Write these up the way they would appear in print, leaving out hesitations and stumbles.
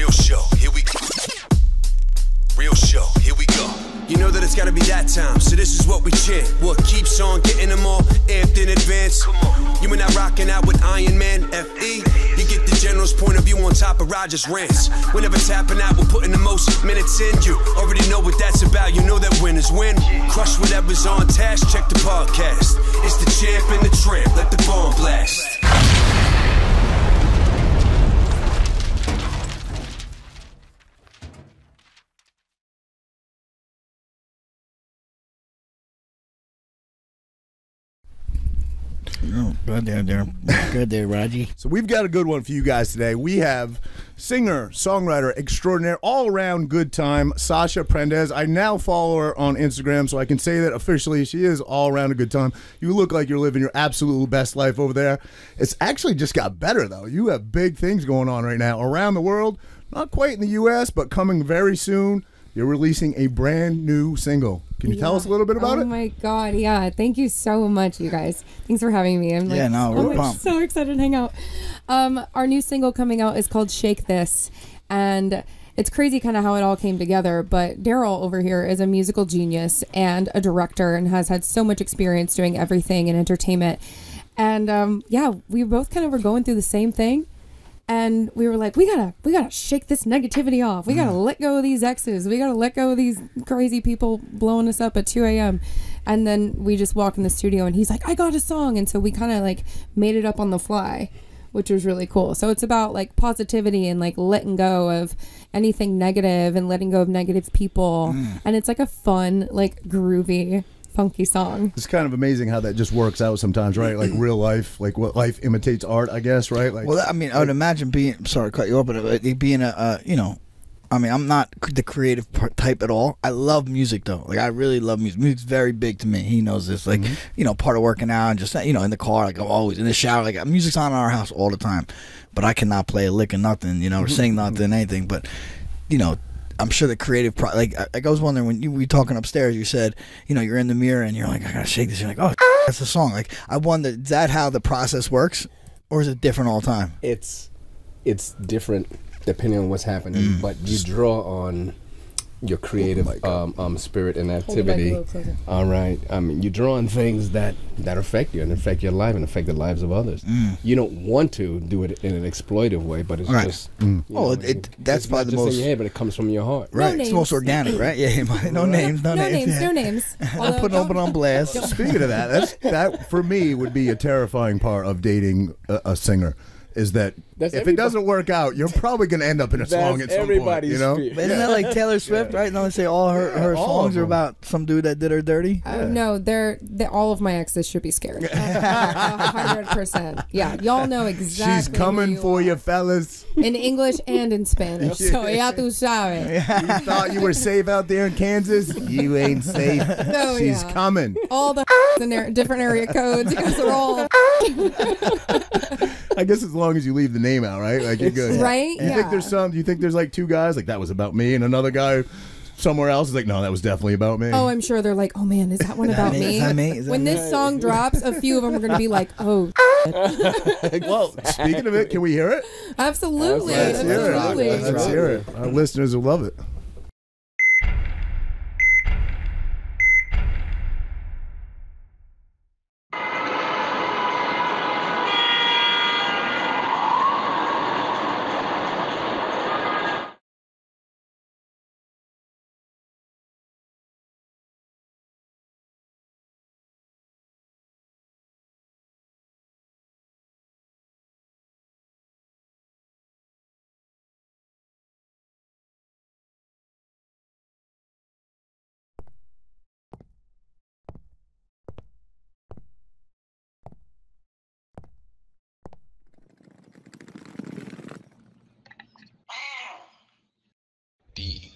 Real show, here we go. Real show, here we go. You know that it's gotta be that time, so this is what we chant. What keeps on getting them all amped in advance? Come on. You and I rocking out with Iron Man, F.E. You get the general's point of view on top of Roger's rants. We're never tapping out, we're putting the most minutes in. You already know what that's about, you know that winners win. Crush whatever's on task, check the podcast. It's the champ and the tramp, let the bomb blast. Oh, good there. Good there, Raji. So we've got a good one for you guys today. We have singer, songwriter extraordinaire, all-around good time, Sasha Prendes. I now follow her on Instagram, so I can say that officially she is all-around a good time. You look like you're living your absolute best life over there. It's actually just got better, though. You have big things going on right now around the world. Not quite in the U.S., but coming very soon. You're releasing a brand new single. Can you tell us a little bit about it? Oh my God, yeah. Thank you so much, you guys. Thanks for having me. I'm like, we're so excited to hang out. Our new single coming out is called Shake This. And it's crazy kind of how it all came together. But Daryl over here is a musical genius and a director and has had so much experience doing everything in entertainment. And yeah, we both kind of were going through the same thing. And we were like, we gotta shake this negativity off. We gotta let go of these exes. We gotta let go of these crazy people blowing us up at 2 a.m. And then we just walk in the studio and he's like, I got a song. And so we kind of like made it up on the fly, which was really cool. So it's about like positivity and like letting go of anything negative and letting go of negative people. And it's like a fun, like groovy, funky song. It's kind of amazing how that just works out sometimes, right? Like real life, like what life imitates art, I guess, right? Like, well, I mean, I would imagine being, sorry to cut you off, but being a, you know, I mean, I'm not the creative type at all. I love music, though. Like, I really love music. Music's very big to me. He knows this. Like, you know, part of working out and just, you know, in the car, like, I'm always in the shower. Like, music's on in our house all the time. But I cannot play a lick of nothing, you know, or sing nothing, anything. But, you know, I'm sure the creative, like I was wondering when you were talking upstairs, you said, you know, you're in the mirror and you're like, I gotta shake this. You're like, oh, that's the song. Like, I wonder, is that how the process works, or is it different all the time? It's different depending on what's happening, but you draw on your creative spirit and activity. All right, I mean, you draw on things that affect you and affect your life and affect the lives of others. You don't want to do it in an exploitive way, but it's just that's probably the most in your head, but it comes from your heart. Right, it's most organic, right? Yeah, no names. No names. I'll put open on blast. Speaking of that, that for me would be a terrifying part of dating a singer. Is that if it doesn't work out, you're probably going to end up in a song at some point, you know? Isn't that like Taylor Swift, right? No, they say all her songs are about some dude that did her dirty? No, they're all of my exes should be scared. 100%. Yeah, y'all know exactly. She's coming for you, fellas. In English and in Spanish. So ya tu sabes. You thought you were safe out there in Kansas? You ain't safe. No, She's coming. All the in different area codes because they're all. I guess as long as you leave the name out, right? Like, you're good. Right? You think there's some? Do you think there's like two guys like that was about me, and another guy somewhere else is like, no, that was definitely about me? Oh, I'm sure they're like, oh man, is that one about me? Is that me? When this song drops, a few of them are going to be like, oh. Well, speaking of it, can we hear it? Absolutely. Let's hear it. Our listeners will love it.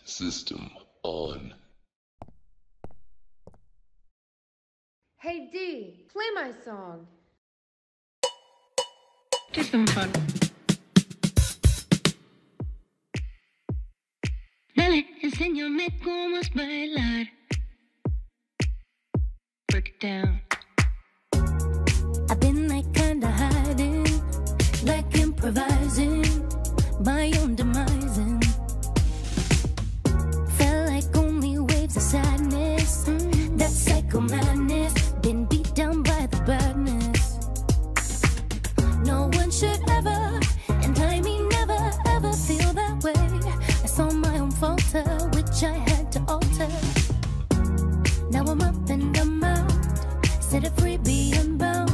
System on. Hey D, play my song. Do some fun. Dale, enséñame cómo es bailar. Break it down. I've been like kinda hiding, like improvising, my own demising. falter, which I had to alter. Now I'm up and I'm out, set it free, be unbound.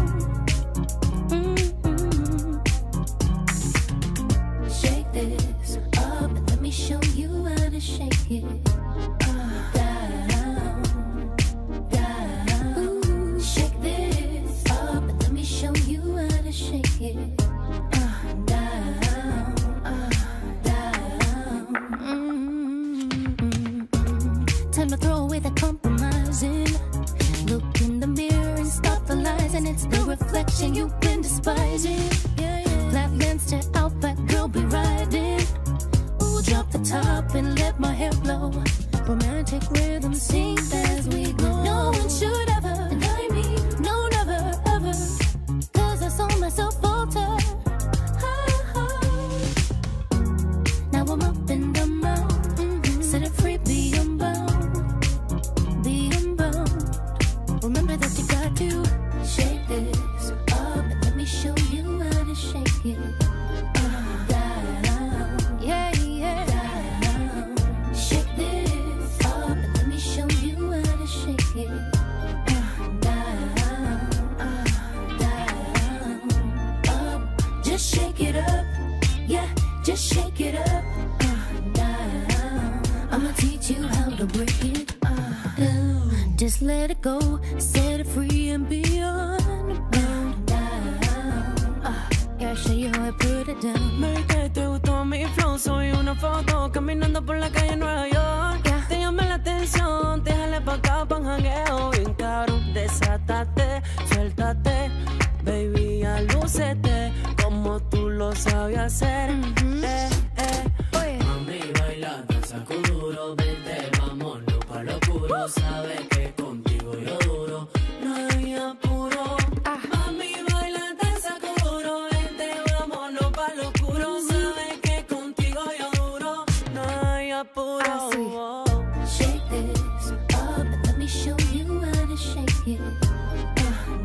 Shake this up, let me show you how to shake it. Down, down. Ooh, shake this up, let me show you how to shake it. Down, down. Time to throw away the compromising. Look in the mirror and stop the lies, and it's the reflection you've been despising. Flatlands to Outback, girl, be riding. Ooh, drop the top and let my hair blow. Romantic rhythm sings as we go. No one should ever, and I mean no, never, ever, 'cause I saw myself falter. Now I'm up and I'm out, set it free, be unbound, be unbound. Remember that you got to shake this up, let me show you how to shake it. Down, yeah, yeah. Down. Shake this up, let me show you how to shake it. Down, down, up. Just shake it up, yeah, just shake it up. Down. I'ma teach you how to break it. Just let it go, set it free and beyond. Down, gotta show you how I put it down. Me que te gustó mi flow, soy una foto caminando por la calle en Nueva York. Te llamé la atención, te jalé pa' acá pa' un jangueo. Bien cabrón, desátate, suéltate, baby, alúcete como tú lo sabes hacer. Mami, baila, danza duro, vente, vámonos pa' lo oscuro. Sabes que contigo yo duro, no hay apuro. Mami, baila, danza duro, vente, vámonos pa' lo oscuro. Sabes que contigo yo duro, no hay apuro. Shake this up, let me show you how to shake it.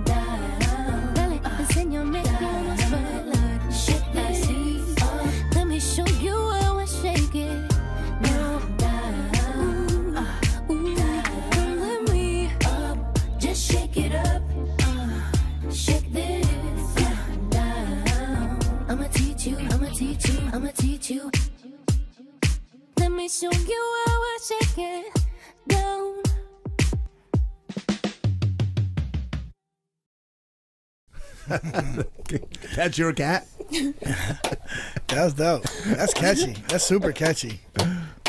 Down, dale, enséñame cómo es bailar. Shake this up, let me show you how I shake it. Down, ooh, don't let me up, just shake it up. Shake this down. I'ma teach you, I'ma teach you, I'ma teach you. Let me show you how I shake it down. That's your cat? That was dope. That's catchy. That's super catchy.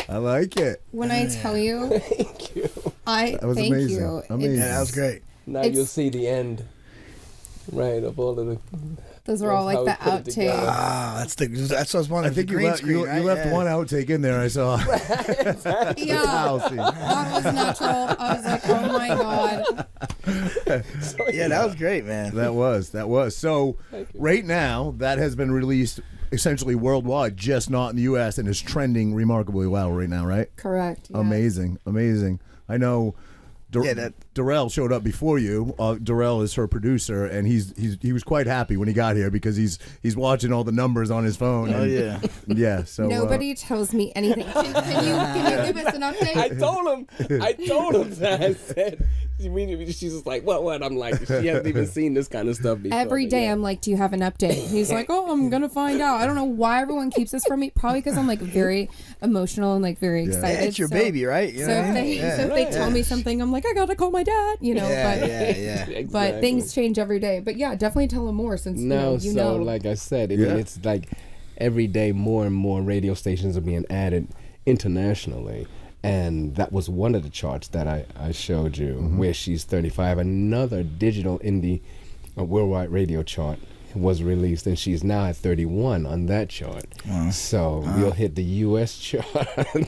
I like it. When I tell you, Thank you. That was thank amazing. you. Amazing. Yeah, that was great. Now you'll see the end, right, of all of the. Those are all like the outtakes. That's what I was wondering. I think the you green left, screen, you right? left one outtake in there, I saw. Yeah, that was natural. I was like, oh my god. Yeah, that was great, man. That was. So right now, that has been released essentially worldwide, just not in the U.S., and is trending remarkably well right now, right? Correct. Yeah. Amazing. I know Darrell showed up before you. Darrell is her producer, and he was quite happy when he got here because he's watching all the numbers on his phone. Oh yeah, yeah. So nobody tells me anything. Can you give us an update? I told him that. I said, she's just like, what? I'm like, she hasn't even seen this kind of stuff before. Every day I'm like, do you have an update? He's like, oh, I'm gonna find out. I don't know why everyone keeps this from me. Probably because I'm like very emotional and like very excited. Yeah, it's your baby, right? You so if they tell me something, I'm like, I gotta call my dad. You know, Exactly. But things change every day. But yeah, definitely tell him more since you know. Like I said, I mean, it's like every day more and more radio stations are being added internationally. And that was one of the charts that I showed you, where she's 35. Another digital indie worldwide radio chart was released, and she's now at 31 on that chart. So we'll hit the U.S. chart.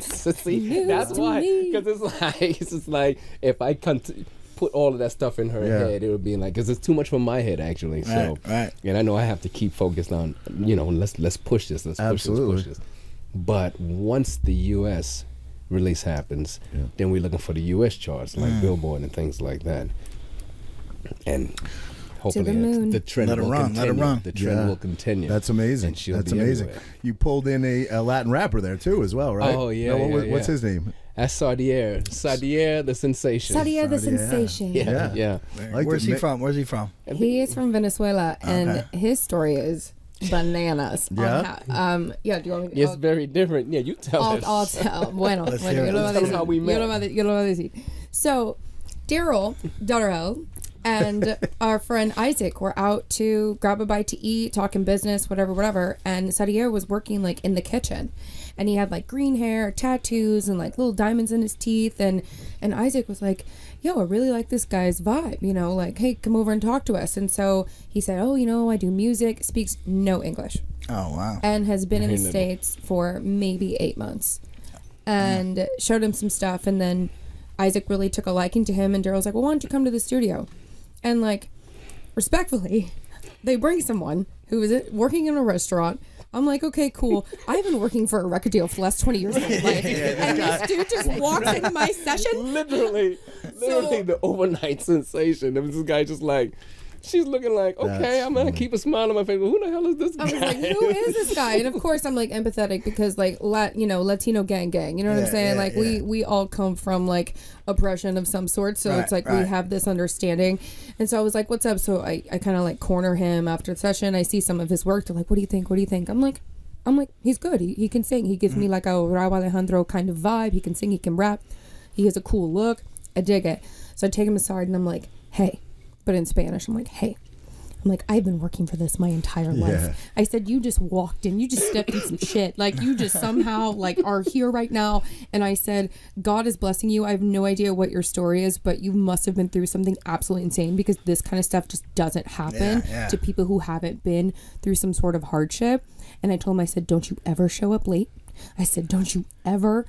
See, that's why, because it's just like if I put all of that stuff in her head, it would be like, because it's too much for my head actually. So, and I know I have to keep focused on, let's push this, let's push this. But once the U.S. release happens, then we're looking for the U.S. charts like Billboard and things like that. And Hopefully, to the moon. the trend Let it will run. continue. Let it run. The trend will continue. That's amazing. That's amazing. Everywhere. You pulled in a Latin rapper there too, as well, right? Oh yeah. What's his name? That's Sadier. Sadier, the sensation. Sadier, the sensation. Yeah. Where's he from? Where's he from? He is from Venezuela, and his story is bananas. Yeah. Yeah. Do you want me to? It's very different. Yeah, you tell us. I'll tell. Bueno, Let's hear it. Tell us how we met. Yo lo voy a decir. So, Darrell, and our friend Isaac were out to grab a bite to eat, talking business, whatever. And Sadier was working like in the kitchen, and he had like green hair, tattoos, and like little diamonds in his teeth. And Isaac was like, "Yo, I really like this guy's vibe. You know, like, hey, come over and talk to us." And so he said, "Oh, you know, I do music." Speaks no English. Oh wow. And has been in the States for maybe 8 months, and showed him some stuff, and then Isaac really took a liking to him, and Daryl's like, "Well, why don't you come to the studio?" And like, respectfully, they bring someone who is working in a restaurant. I'm like, okay, cool. I've been working for a record deal for the last 20 years of my life. And this dude just walks into my session. Literally the overnight sensation. There was this guy just like, she's looking like, okay, I'm going to keep a smile on my face. But who the hell is this guy? I was like, who is this guy? And of course, I'm like empathetic because like, Latino gang. You know what I'm saying? Like we all come from like oppression of some sort. So it's like we have this understanding. And so I was like, what's up? So I kind of like corner him after the session. I see some of his work. They're like, what do you think? What do you think? I'm like, he's good. He can sing. He gives me like a Raúl Alejandro kind of vibe. He can sing. He can rap. He has a cool look. I dig it. So I take him aside and I'm like, hey. But in Spanish, I'm like, hey. I'm like, I've been working for this my entire life. I said, you just walked in. You just stepped in some shit. Like, you just somehow, like, are here right now. And I said, God is blessing you. I have no idea what your story is, but you must have been through something absolutely insane because this kind of stuff just doesn't happen to people who haven't been through some sort of hardship. And I told him, I said, don't you ever show up late. I said, don't you ever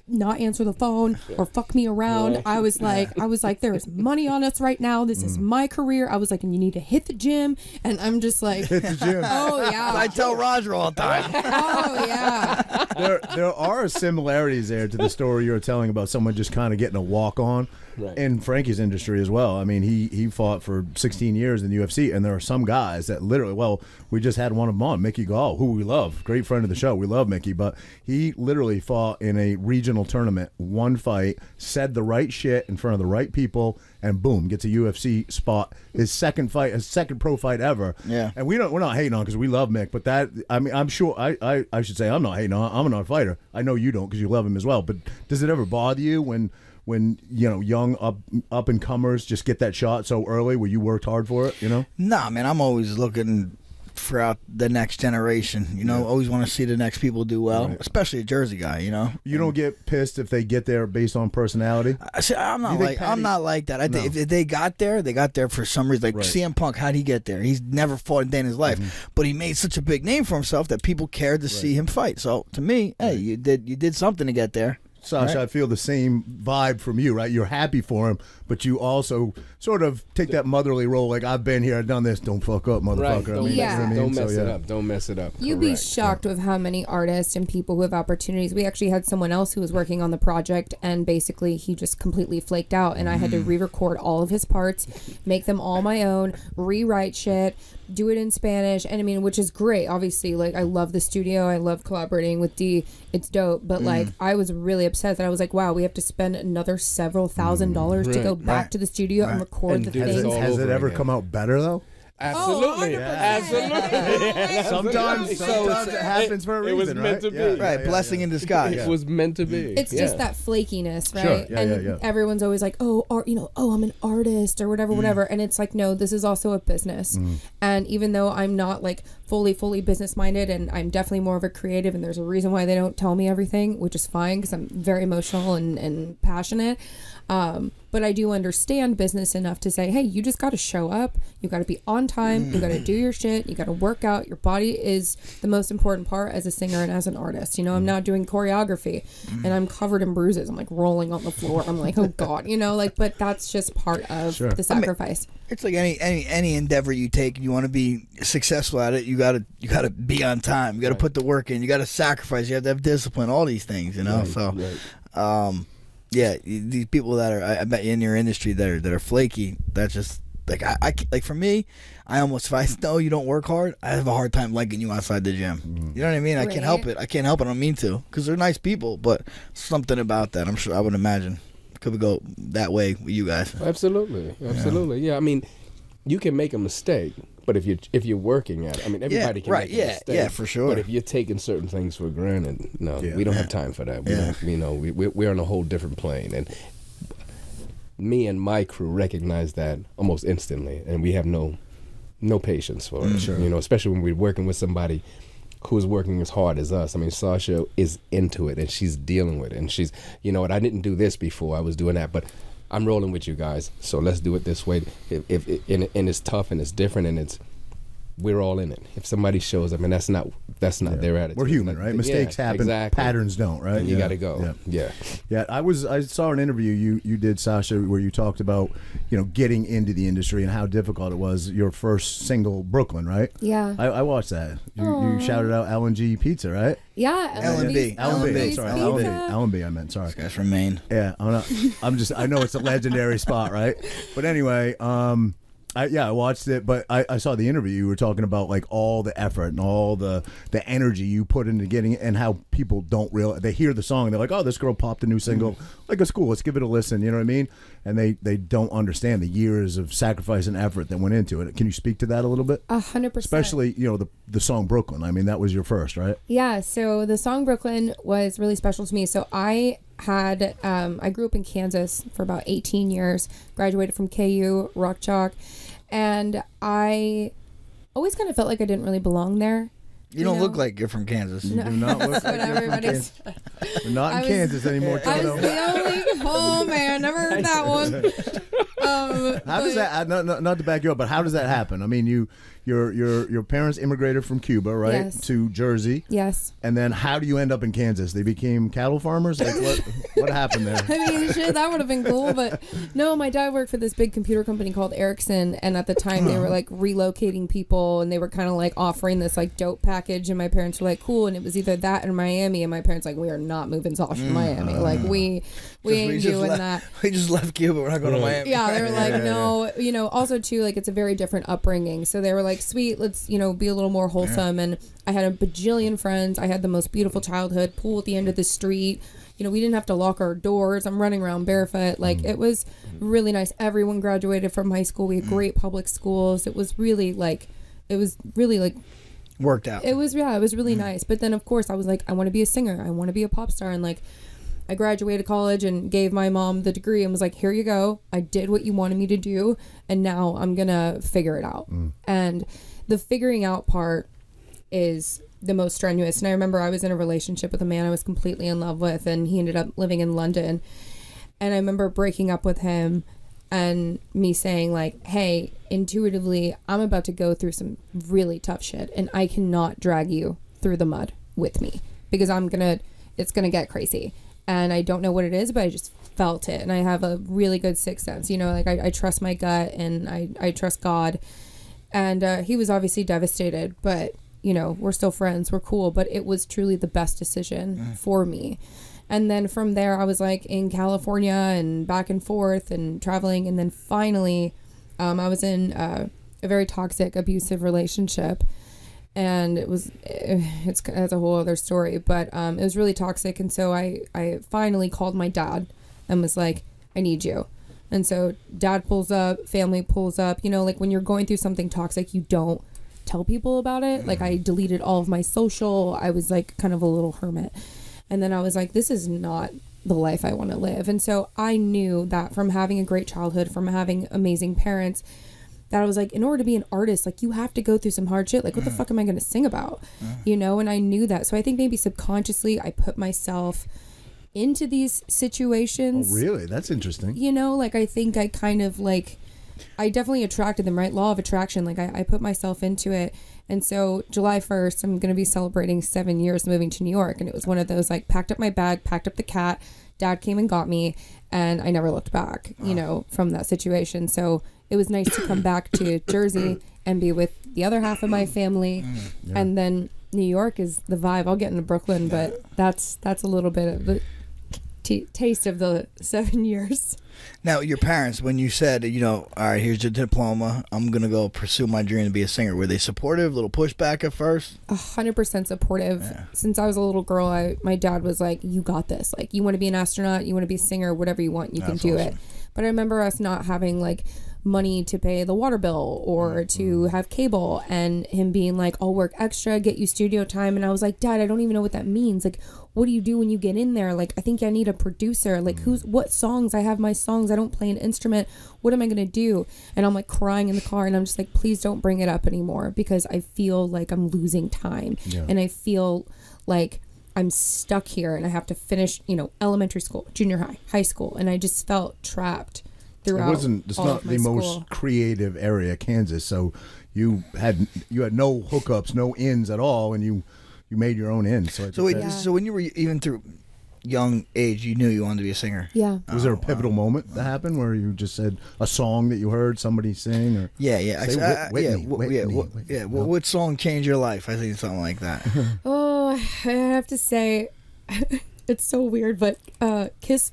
not answer the phone or fuck me around. I was like, there is money on us right now. This is my career. I was like, and you need to hit the gym. And I'm just like, hit the gym. Oh yeah. I tell Roger all the time. Oh yeah. There are similarities there to the story you were telling about someone just kind of getting a walk on. In Frankie's industry as well. I mean, he fought for 16 years in the UFC, and there are some guys that literally, we just had one of them on, Mickey Gall, who we love, great friend of the show. We love Mickey, but he literally fought in a regional tournament, one fight, said the right shit in front of the right people, and boom, gets a UFC spot. His second pro fight ever. Yeah. And we're not hating on because we love Mick, but I'm sure I should say I'm not hating on. I'm not a fighter. I know you don't because you love him as well. But does it ever bother you when young up and comers just get that shot so early where you worked hard for it, Nah, man, I'm always looking throughout the next generation, always want to see the next people do well, especially a Jersey guy, You don't get pissed if they get there based on personality? I'm not like that. I think if they got there for some reason. Like CM Punk, how'd he get there? He's never fought a day in his life, but he made such a big name for himself that people cared to see him fight. So to me, hey, you did something to get there. Sasha, I feel the same vibe from you, right? You're happy for him, but you also sort of take that motherly role, like, I've been here, I've done this, don't fuck up, motherfucker. Right. Don't mess it up. Don't mess it up. You'd be shocked with how many artists and people who have opportunities. We actually had someone else who was working on the project, and basically he just completely flaked out, and I had to re-record all of his parts, make them all my own, rewrite shit, do it in Spanish, and I mean, which is great. Obviously, like, I love the studio, I love collaborating with D, it's dope, but like, I was really upset that I was like, wow, we have to spend another several $1,000s to go back to the studio and record the things. Has it ever come out better though? Absolutely. Absolutely. Sometimes it happens for a reason. It was meant to be. Right, blessing in disguise. It was meant to be. It's just that flakiness, right? And everyone's always like, I'm an artist or whatever. And it's like, no, this is also a business. And even though I'm not like fully business minded, and I'm definitely more of a creative, and there's a reason why they don't tell me everything, which is fine because I'm very emotional and passionate. But I do understand business enough to say, hey, you just got to show up. You got to be on time. You got to do your shit. You got to work out. Your body is the most important part as a singer and as an artist. I'm not doing choreography and I'm covered in bruises. I'm like rolling on the floor. I'm like, oh God, but that's just part of the sacrifice. It's like any endeavor you take and you want to be successful at it, you gotta be on time. You gotta put the work in. You gotta sacrifice. You have to have discipline. All these things, Yeah, these people that are, I bet, in your industry that are flaky. That's just like like for me, I almost, if I know you don't work hard, I have a hard time liking you outside the gym. You know what I mean? I can't help it. I don't mean to, because they're nice people, but something about that, I'm sure, I would imagine, could go that way with you guys. Absolutely. Yeah, I mean, you can make a mistake, but if you're working at it, I mean, everybody can make a mistake. Yeah, for sure. But if you're taking certain things for granted, no, we don't have time for that. We're on a whole different plane, and me and my crew recognize that almost instantly, and we have no patience for it. Sure. Especially when we're working with somebody who's working as hard as us. I mean, Sasha is into it, and she's dealing with it, and she's, I didn't do this before, I was doing that, but I'm rolling with you guys, so let's do it this way. And it's tough, and it's different, and we're all in it. If somebody shows up, and that's not their attitude. We're human, right? Mistakes happen, exactly. Patterns don't, right? And you got to go. Yeah. I saw an interview you did, Sasha, where you talked about getting into the industry and how difficult it was. Your first single, Brooklyn, right? Yeah. I watched that. You shouted out L&G Pizza, right? Yeah. L&B. Sorry, L&B. I meant, sorry. This guy's from Maine. Yeah, I know it's a legendary spot, right? But anyway, I watched it, but I saw the interview. You were talking about like all the effort and all the energy you put into getting it, and how people don't realize. They hear the song and they're like, "Oh, this girl popped a new single. Like, it's cool. Let's give it a listen." You know what I mean? And they don't understand the years of sacrifice and effort that went into it. Can you speak to that a little bit? 100%. Especially the song Brooklyn. I mean, that was your first, right? Yeah. So the song Brooklyn was really special to me. So I grew up in Kansas for about 18 years, graduated from KU, Rock Chalk, and I always kind of felt like I didn't really belong there. You don't look like you're from Kansas. You do not look like you're from Kansas. We're not in Kansas anymore, I was the only, oh man, never heard that one. How does that, not to back you up, but how does that happen? I mean, your parents immigrated from Cuba, right? Yes. To Jersey. Yes. And then how do you end up in Kansas? They became cattle farmers? Like what happened there? I mean, shit, that would have been cool, but no, my dad worked for this big computer company called Ericsson, and at the time they were like relocating people, and they were kind of like offering this like dope package, and my parents were like, cool, and it was either that or Miami, and my parents like, we are not moving Sasha to Miami. Like we ain't doing that. We just left Cuba, we're not going to Miami. Yeah, they were like, no, also too, like it's a very different upbringing. So they were like, sweet, let's, be a little more wholesome. And I had a bajillion friends. I had the most beautiful childhood, pool at the end of the street. We didn't have to lock our doors. I'm running around barefoot. Like it was really nice. Everyone graduated from high school. We had great public schools. It was really like worked out. It was really nice. But then of course I was like, I want to be a singer. I want to be a pop star. And like I graduated college and gave my mom the degree and was like, here you go. I did what you wanted me to do. And now I'm going to figure it out. And the figuring out part is the most strenuous. And I remember I was in a relationship with a man I was completely in love with, and he ended up living in London. And I remember breaking up with him and me saying like, hey, intuitively, I'm about to go through some really tough shit, and I cannot drag you through the mud with me, because it's going to get crazy. And I don't know what it is, but I just felt it. And I have a really good sixth sense, like I trust my gut, and I trust God. And he was obviously devastated, but we're still friends, we're cool. But it was truly the best decision for me. And then from there, I was like in California and back and forth and traveling. And then finally, I was in a very toxic, abusive relationship. And it's a whole other story, but it was really toxic. And so I finally called my dad and was like, I need you. And so dad pulls up, family pulls up. Like when you're going through something toxic, you don't tell people about it. Like I deleted all of my social. I was like kind of a little hermit. And then I was like, this is not the life I want to live. And so I knew that from having a great childhood, from having amazing parents, that I was like, in order to be an artist, like you have to go through some hard shit. Like what the fuck am I going to sing about? And I knew that. So I think maybe subconsciously I put myself into these situations. Oh, really? That's interesting. Like I think I kind of like, I definitely attracted them, right? Law of attraction. Like I put myself into it. And so July 1st, I'm going to be celebrating 7 years moving to New York. And it was one of those, like, packed up my bag, packed up the cat. Dad came and got me, and I never looked back, from that situation. So it was nice to come back to Jersey and be with the other half of my family. And then New York is the vibe. I'll get into Brooklyn, but that's a little bit of the... taste of the 7 years. Now, your parents, when you said, you know, all right, here's your diploma, I'm going to go pursue my dream to be a singer, were they supportive, a little pushback at first? 100% supportive. Yeah. Since I was a little girl, my dad was like, you got this. Like, you want to be an astronaut, you want to be a singer, whatever you want, you can do it. But I remember us not having, like, money to pay the water bill or to have cable, and him being like, I'll work extra, get you studio time. And I was like, Dad, I don't even know what that means. Like, what do you do when you get in there? Like, I think I need a producer. Like, what songs? I have my songs. I don't play an instrument. What am I gonna do? And I'm like crying in the car, and I'm just like, please don't bring it up anymore, because I feel like I'm losing time. And I feel like I'm stuck here, and I have to finish, you know, elementary school, junior high school, and I just felt trapped throughout. It's not the most creative area, Kansas. So you had no hookups, no ins at all, and you made your own ins. So when you were even through young age, you knew you wanted to be a singer. Yeah. Was there a pivotal moment that happened where you just said a song that you heard somebody sing? Or what song changed your life? I think something like that. Oh, I have to say, it's so weird, but Kiss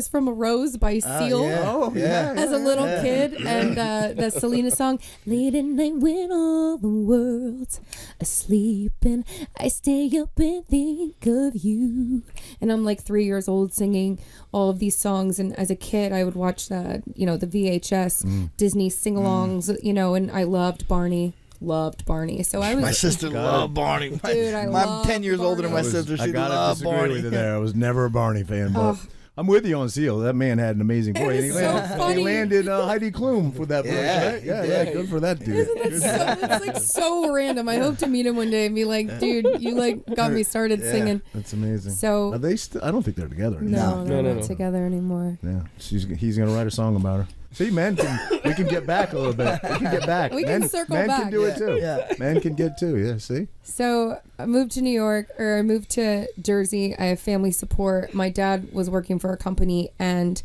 from a Rose by Seal as a little kid, and the Selena song, late at night when all the world's asleep and I stay up and think of you. And I'm like 3 years old singing all of these songs, and as a kid I would watch the VHS Disney sing-alongs, you know, and I loved Barney. So I was. My sister loved Barney. Dude, I'm 10 years older than my sister. She loved Barney. With you there. I was never a Barney fan, but I'm with you on Seal. That man had an amazing voice. He landed Heidi Klum for that voice, right? Yeah, good for that dude. It's like so random. I hope to meet him one day and be like, dude, you like got me started singing. That's amazing. So are they I don't think they're together anymore. No, they're not together anymore. Yeah, he's gonna write a song about her. See, men we can get back a little bit. We can get back. We can circle back. Men can do it too. Yeah. Men can get too. Yeah, see? So I moved to New York, or I moved to Jersey. I have family support. My dad was working for a company, and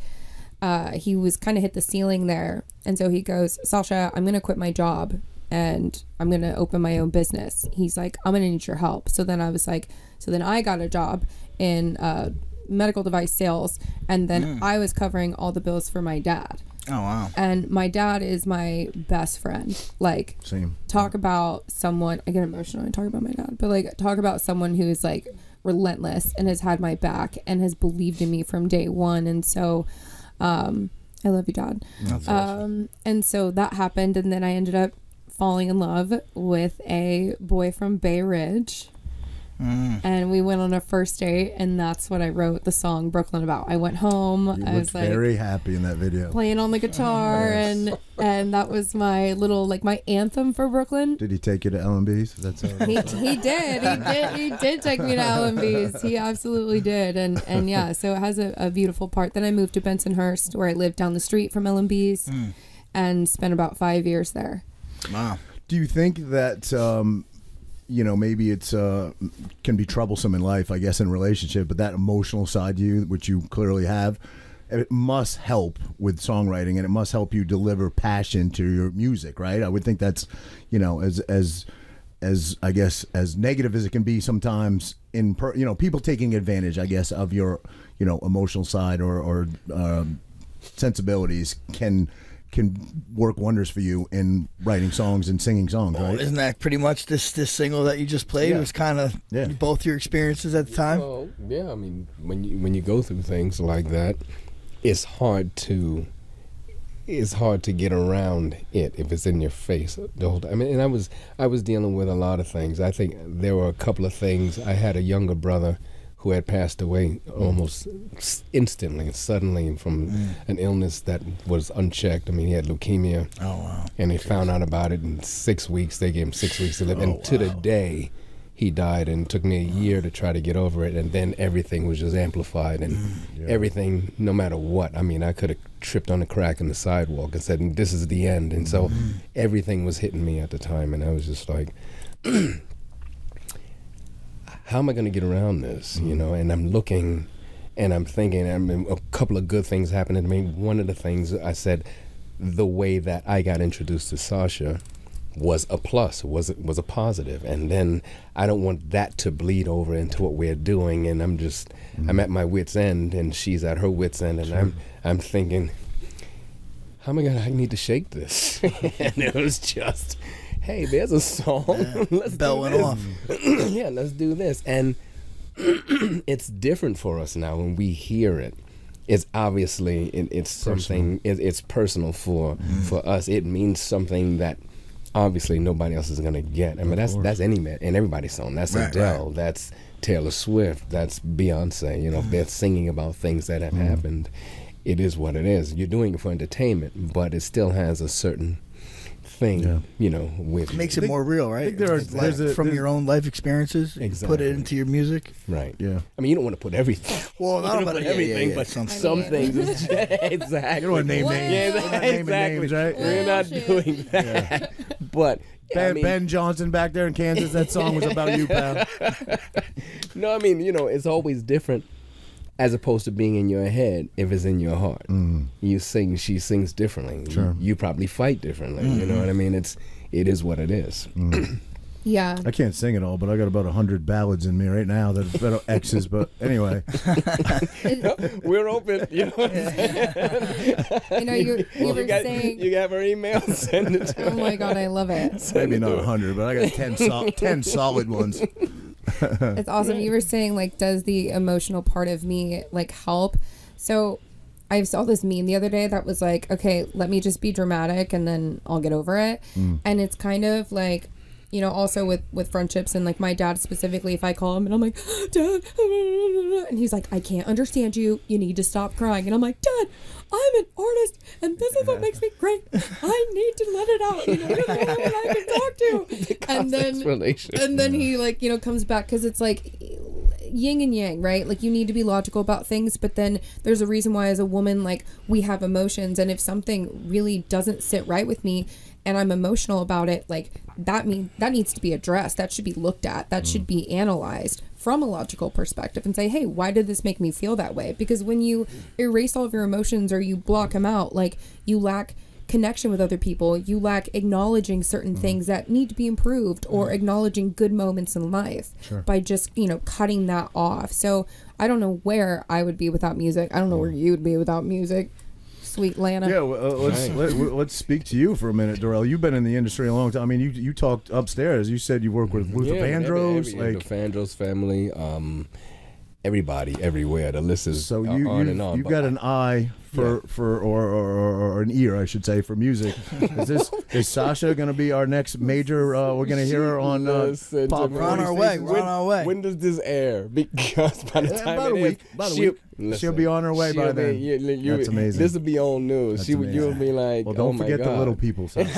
he was kind of hit the ceiling there. And so he goes, Sasha, I'm going to quit my job and I'm going to open my own business. He's like, I'm going to need your help. So then I was like, then I got a job in medical device sales, and then I was covering all the bills for my dad. Oh, wow. And my dad is my best friend. Like, same. Talk about someone, I get emotional when I talk about my dad, but like, talk about someone who is like relentless and has had my back and has believed in me from day one. And so, I love you, Dad. That's awesome. And so that happened, and then I ended up falling in love with a boy from Bay Ridge. And we went on a first date, and that's what I wrote the song Brooklyn about. I went home. I was like very happy in that video, playing on the guitar, and that was my little my anthem for Brooklyn. Did he take you to L&B's? That's how he did take me to L&B's. He absolutely did, and yeah, so it has a beautiful part. Then I moved to Bensonhurst, where I lived down the street from L&B's, and spent about 5 years there. Wow. Do you think that maybe it's can be troublesome in life, I guess, in a relationship, but that emotional side to you, which you clearly have, it must help with songwriting, and it must help you deliver passion to your music, right? I would think that's, as I guess, as negative as it can be sometimes in people taking advantage, I guess, of your emotional side or sensibilities can work wonders for you in writing songs and singing songs, right? Isn't that pretty much this single that you just played? It was kind of both your experiences at the time? Well, yeah, I mean, when you go through things like that, it's hard to get around it if it's in your face the whole time. I mean, and I was dealing with a lot of things. I think there were a couple of things. I had a younger brother who had passed away almost instantly, suddenly, from an illness that was unchecked. I mean, he had leukemia. Oh, wow. And they found out about it in 6 weeks. They gave him 6 weeks to live. And to the day, he died, and it took me a year to try to get over it. And then everything was just amplified, and everything, no matter what. I mean, I could have tripped on a crack in the sidewalk and said, this is the end. And so everything was hitting me at the time, and I was just like, how am I going to get around this, And I'm looking, and I'm thinking, a couple of good things happened to me. One of the things I said, the way that I got introduced to Sasha was a plus, was a positive. And then I don't want that to bleed over into what we're doing. And I'm at my wit's end, and she's at her wit's end, and I'm thinking, how am I gonna? I need to shake this. And it was just, hey, there's a song. Let's bell went off. Yeah, let's do this. And it's different for us now when we hear it. It's obviously it's something. It's personal for us. It means something that obviously nobody else is gonna get. I mean, that's any man and everybody's song. That's Adele. That's Taylor Swift. That's Beyonce. You know, if they're singing about things that have happened, it is what it is. You're doing it for entertainment, but it still has a certain thing, you know, with it makes it more real, right? I think from your own life experiences, put it into your music, right? Yeah. I mean, you don't want to put everything. Well, not about everything, but some things. Exactly. You don't want to name names. Exactly. Right? We're not doing that. But Ben Johnson back there in Kansas, that song was about you, pal. No, I mean, you know, it's always different. As opposed to being in your head, if it's in your heart, you sing. She sings differently. Sure. You probably fight differently. You know what I mean? It is what it is. Yeah. I can't sing it all, but I got about 100 ballads in me right now that are X's. But anyway, we're open. You know what I'm saying? You know, you were saying you got her email. Send it to her. Oh my God, I love it. Maybe not 100, but I got 10 solid ones. It's awesome. You were saying, like, does the emotional part of me, like, help? So I saw this meme the other day that was like, okay, let me just be dramatic and then I'll get over it. And it's kind of like, you know, also with friendships and like my dad specifically, if I call him and I'm like, Dad, and he's like, I can't understand you. You need to stop crying. And I'm like, Dad, I'm an artist and this is what makes me great. I need to let it out. You know, you're the only one I can talk to. And then he, like, you know, comes back because it's like yin and yang, right? Like, you need to be logical about things, but then there's a reason why as a woman, like, we have emotions, and if something really doesn't sit right with me and I'm emotional about it, like, that needs to be addressed. That should be looked at. That should be analyzed from a logical perspective and say, hey, why did this make me feel that way? Because when you erase all of your emotions or you block them out, like, you lack connection with other people, you lack acknowledging certain things that need to be improved or acknowledging good moments in life by just, you know, cutting that off. So I don't know where I would be without music. I don't know where you would be without music. Sweet Lana. Yeah, let's speak to you for a minute, Darrell. You've been in the industry a long time. I mean, you talked upstairs. You said you work with Luther Vandross, like the Vandross family, everybody, everywhere. The list is on and on. You've got an eye for or an ear, I should say, for music. Is Sasha going to be our next major? We're going to hear her on pop. We're on our way. We're on our way. When does this air? Because by the time about a week, she'll be on her way by then. That's amazing. This will be on news. You'll be like, well, don't forget the little people. Don't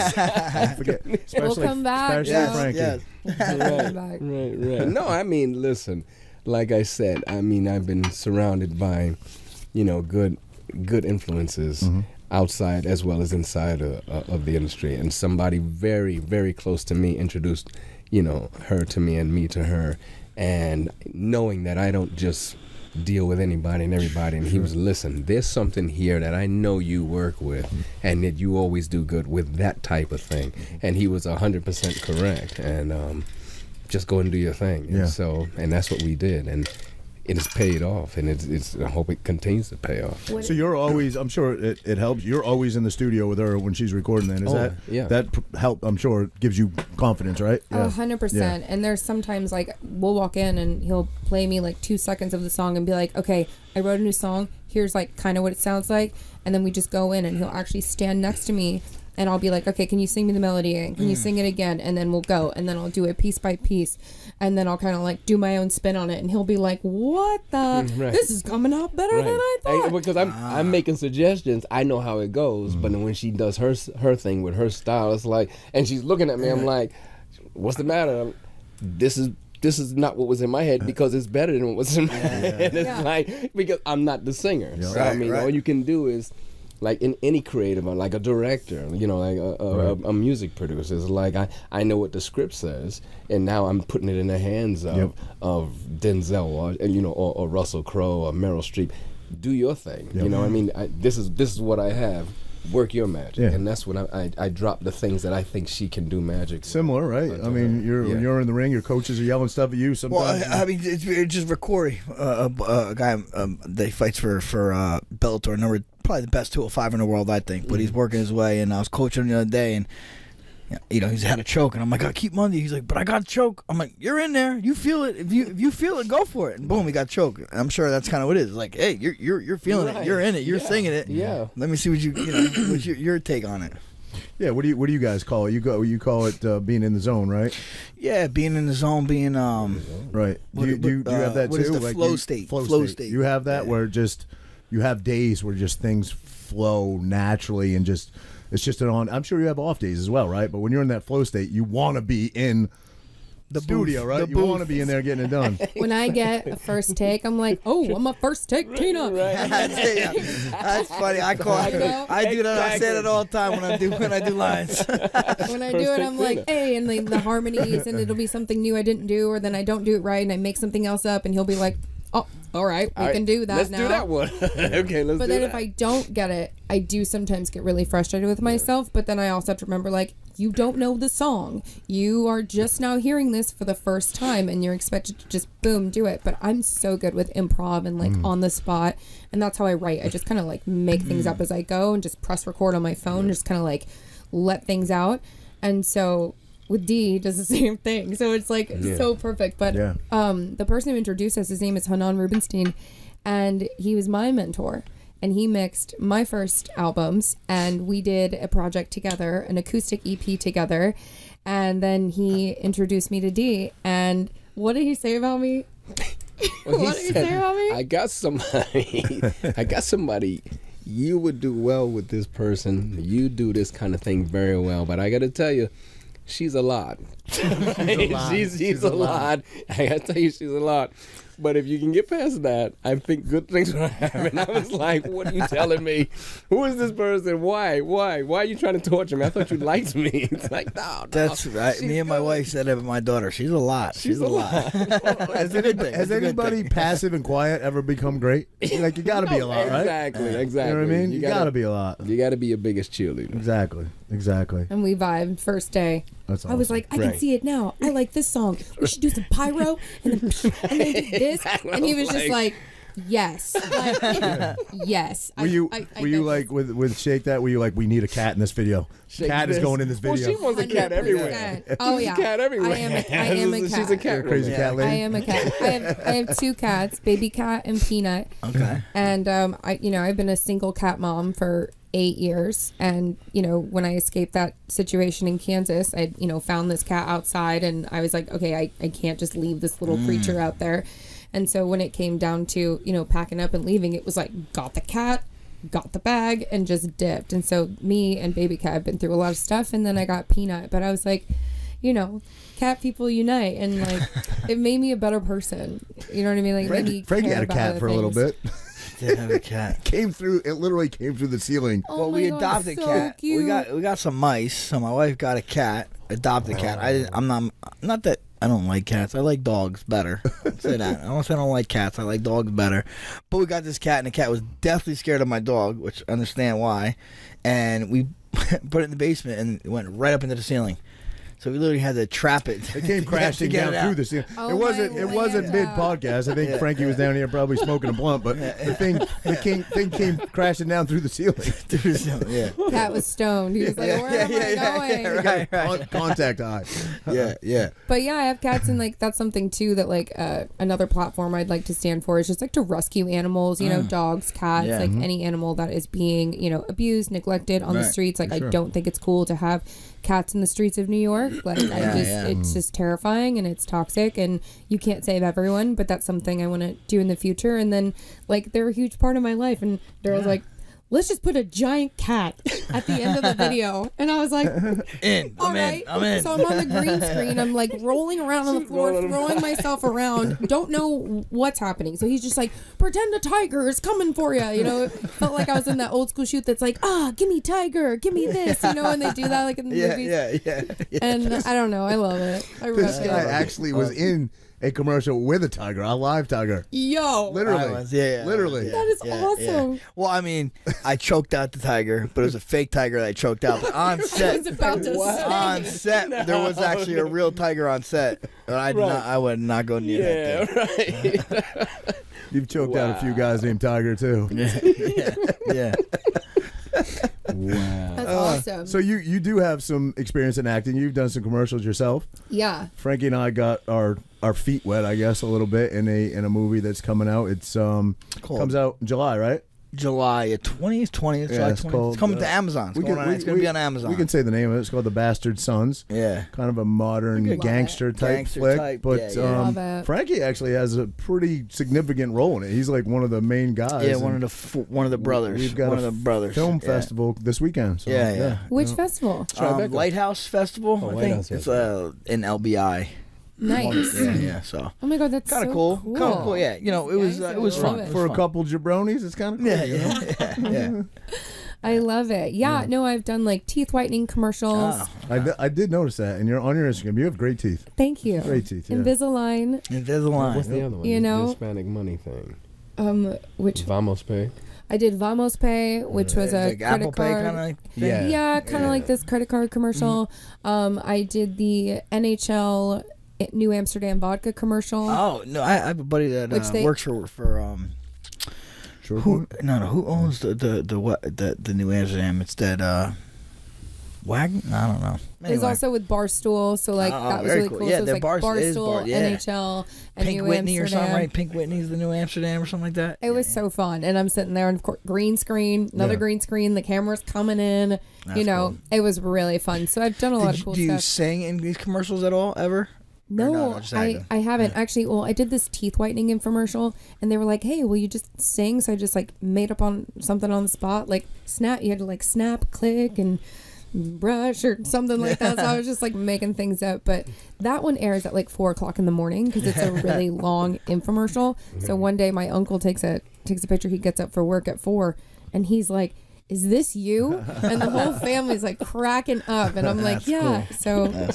forget, we'll come back. Especially Frankie. Right. No, I mean, listen. Like I said, I mean, I've been surrounded by, you know, good influences outside as well as inside of the industry. And somebody very, very close to me introduced, you know, her to me and me to her. And knowing that I don't just deal with anybody and everybody. And he was, listen, there's something here that I know you work with and that you always do good with that type of thing. And he was 100% correct. And just go and do your thing. And that's what we did. And it has paid off, and it's. I hope it continues to pay off. So you're always, I'm sure it helps. You're always in the studio with her when she's recording. Then that help? I'm sure it gives you confidence, right? 100%. And there's sometimes like we'll walk in and he'll play me like 2 seconds of the song and be like, okay, I wrote a new song. Here's like kind of what it sounds like, and then we just go in and he'll actually stand next to me. And I'll be like, okay, can you sing me the melody again? Can you sing it again? And then we'll go. And then I'll do it piece by piece. And then I'll kind of like do my own spin on it. And he'll be like, what the? This is coming out better than I thought. Because I'm making suggestions. I know how it goes. But then when she does her thing with her style, it's like, and she's looking at me. I'm like, what's the matter? This is not what was in my head because it's better than what was in my head. It's like, because I'm not the singer. So, I mean, all you can do is, like in any creative, like a director, you know, like a music producer, is like I know what the script says, and now I'm putting it in the hands of Denzel or Russell Crowe or Meryl Streep. Do your thing, you know. I mean, this is what I have. work your magic, and that's when I drop the things that I think she can do magic. Similar, right? I mean, when you're in the ring, your coaches are yelling stuff at you sometimes. Well, I mean, it's just Corey, a guy that fights for Bellator, probably the best 205 in the world, I think. But he's working his way, and I was coaching him the other day, and you know, he's had a choke, and I'm like, I keep him under. He's like, but I got a choke. I'm like, you're in there. You feel it. If you feel it, go for it. And boom, he got choked. And I'm sure that's kind of what it is. Like, hey, you're feeling it. You're in it. You're singing it. Yeah. Let me see what what's your take on it. Yeah. What do you guys call it? You call it being in the zone, right? Yeah, being in the zone, being right. Do you have that what too? Is the flow state. Flow state. You have that where just you have days where just things flow naturally and just. It's just I'm sure you have off days as well, right? But when you're in that flow state, you want to be in the studio, right? You want to be in there getting it done. When I get a first take, I'm like, oh, I'm a first take Tina. That's funny. I do that. I say that all the time when I do lines. When I do it, I'm like, hey, and the harmonies, and it'll be something new I didn't do, or then I don't do it right, and I make something else up, and he'll be like, oh, all right, we can do that now. Let's do that one. Okay, let's do that. But then if I don't get it, I do sometimes get really frustrated with myself, but then I also have to remember, like, you don't know the song. You are just now hearing this for the first time, and you're expected to just, boom, do it. But I'm so good with improv and, like, on the spot, and that's how I write. I just kind of, like, make things up as I go and just press record on my phone, just kind of, like, let things out. And so with D does the same thing, so it's like so perfect. But the person who introduced us, his name is Hanan Rubinstein, and he was my mentor, and he mixed my first albums, and we did a project together, an acoustic EP together, and then he introduced me to D. And what did he say about me? What did he say about me? I got somebody. You would do well with this person. You do this kind of thing very well, but I got to tell you, she's a lot. She's a lot. I gotta tell you, she's a lot. But if you can get past that, I think good things will happen. I was like, what are you telling me? Who is this person? Why? Why are you trying to torture me? I thought you liked me. It's like, no. That's right. Me and my wife said it with my daughter. She's a lot. She's a lot. Has anybody passive and quiet ever become great? Like, you got to be a lot, right? Exactly. You know what I mean? You got to be a lot. You got to be your biggest cheerleader. Exactly. And we vibed first day. That's awesome. I was like, I can see it now. I like this song. We should do some pyro and then do this. And he was just like, yes. Like, yes. Were you like with Shake That? Were you like, we need a cat in this video? Cat is going in this video. Well, she wants a cat everywhere. Oh yeah, a cat everywhere. I am a cat. She's a cat. Crazy cat lady. I am a cat. I have two cats, Baby Cat and Peanut. Okay. And I've been a single cat mom for 8 years, and when I escaped that situation in Kansas, I found this cat outside, and I was like, okay, I can't just leave this little creature out there. And so when it came down to packing up and leaving, it was like, got the cat, got the bag, and just dipped. And so me and Baby Cat have been through a lot of stuff, and then I got Peanut, but I was like, cat people unite, and like it made me a better person. You know what I mean? Like Frankie had a cat for a little bit. Did have a cat. It literally came through the ceiling. Well, we adopted a cat. Cute. We got some mice. So my wife got a cat. Adopted a cat. I'm not that I don't like cats. I like dogs better. I'll say that. I don't say I don't like cats. I like dogs better. But we got this cat, and the cat was definitely scared of my dog, which I understand why. And we put it in the basement, and it went right up into the ceiling. So we literally had to trap it. It came crashing down through the ceiling. Oh, it wasn't mid podcast. I think Frankie was down here probably smoking a blunt, but the thing came crashing down through the ceiling. Yeah. Cat was stoned. He was like, where am I going? Right. Contact eye. Yeah. But yeah, I have cats, and like that's something too that like another platform I'd like to stand for is just like to rescue animals, dogs, cats, like any animal that is being, abused, neglected on the streets. Like I don't think it's cool to have cats in the streets of New York. Like it's just terrifying, and it's toxic, and you can't save everyone, but that's something I want to do in the future. And then like they're a huge part of my life, and Daryl's like, let's just put a giant cat at the end of the video. And I was like, I'm in. So I'm on the green screen. I'm like rolling around on the floor, throwing myself around. Don't know what's happening. So he's just like, pretend a tiger is coming for you. It felt like I was in that old school shoot that's like, give me tiger, give me this. And they do that like in the movies. Yeah. And I don't know. I love it. This guy actually was in a commercial with a tiger, a live tiger. Yo, literally, literally. That is awesome. Yeah. Well, I mean, I choked out the tiger, but it was a fake tiger that I choked out. But on set, I was about to say. on set, there was actually a real tiger on set. But I would not go near that thing. Right. You've choked out a few guys named Tiger too. Yeah. Wow. That's awesome. So you do have some experience in acting. You've done some commercials yourself. Yeah. Frankie and I got our feet wet, I guess, a little bit in a movie that's coming out. It's comes out in July, right? July 20th. Yeah, It's coming to Amazon. It's going to be on Amazon. We can say the name of it. It's called The Bastard Sons. Yeah. Kind of a modern gangster type flick. But Frankie actually has a pretty significant role in it. He's like one of the main guys. Yeah, one of the brothers. We've got one of the brothers. Film festival this weekend. So, yeah. Which festival? Lighthouse Festival. I think Lighthouse it's in LBI. Nice. Yeah. So. Oh my God, that's kind of so cool. Kind of cool. Yeah. You know, it was fun for a couple jabronis. It's kind of cool. Yeah. I love it. Yeah. No, I've done like teeth whitening commercials. I did notice that, and you're on your Instagram. You have great teeth. Thank you. Great teeth. Yeah. Invisalign. What's the other one? You know, the Hispanic money thing. Which Vamos Pay. I did Vamos Pay, which was a like credit Apple Pay card. kind of Yeah, kind of like this credit card commercial. I did the NHL New Amsterdam vodka commercial. Oh no, I have a buddy that works for who owns the New Amsterdam? It's that Wagon? I don't know. Anyway. It was also with Barstool, so like that was really cool. Yeah, so it was like Barstool, NHL, and Pink New Whitney Amsterdam. or something, right? Pink Whitney's the New Amsterdam or something like that. It was so fun, and I'm sitting there, and of course, green screen, another green screen. The camera's coming in. That's cool. It was really fun. So I've done a lot of cool stuff. Do you sing in these commercials at all ever? No, I haven't actually. Well, I did this teeth whitening infomercial, and they were like, "Hey, will you just sing?" So I just like made up on something on the spot, like snap. You had to like snap, click, and brush or something like that. So I was just like making things up. But that one airs at like 4:00 in the morning because it's a really long infomercial. So one day my uncle takes a picture. He gets up for work at 4, and he's like, "Is this you?" And the whole family's like cracking up, and I'm like, "Yeah." Cool. So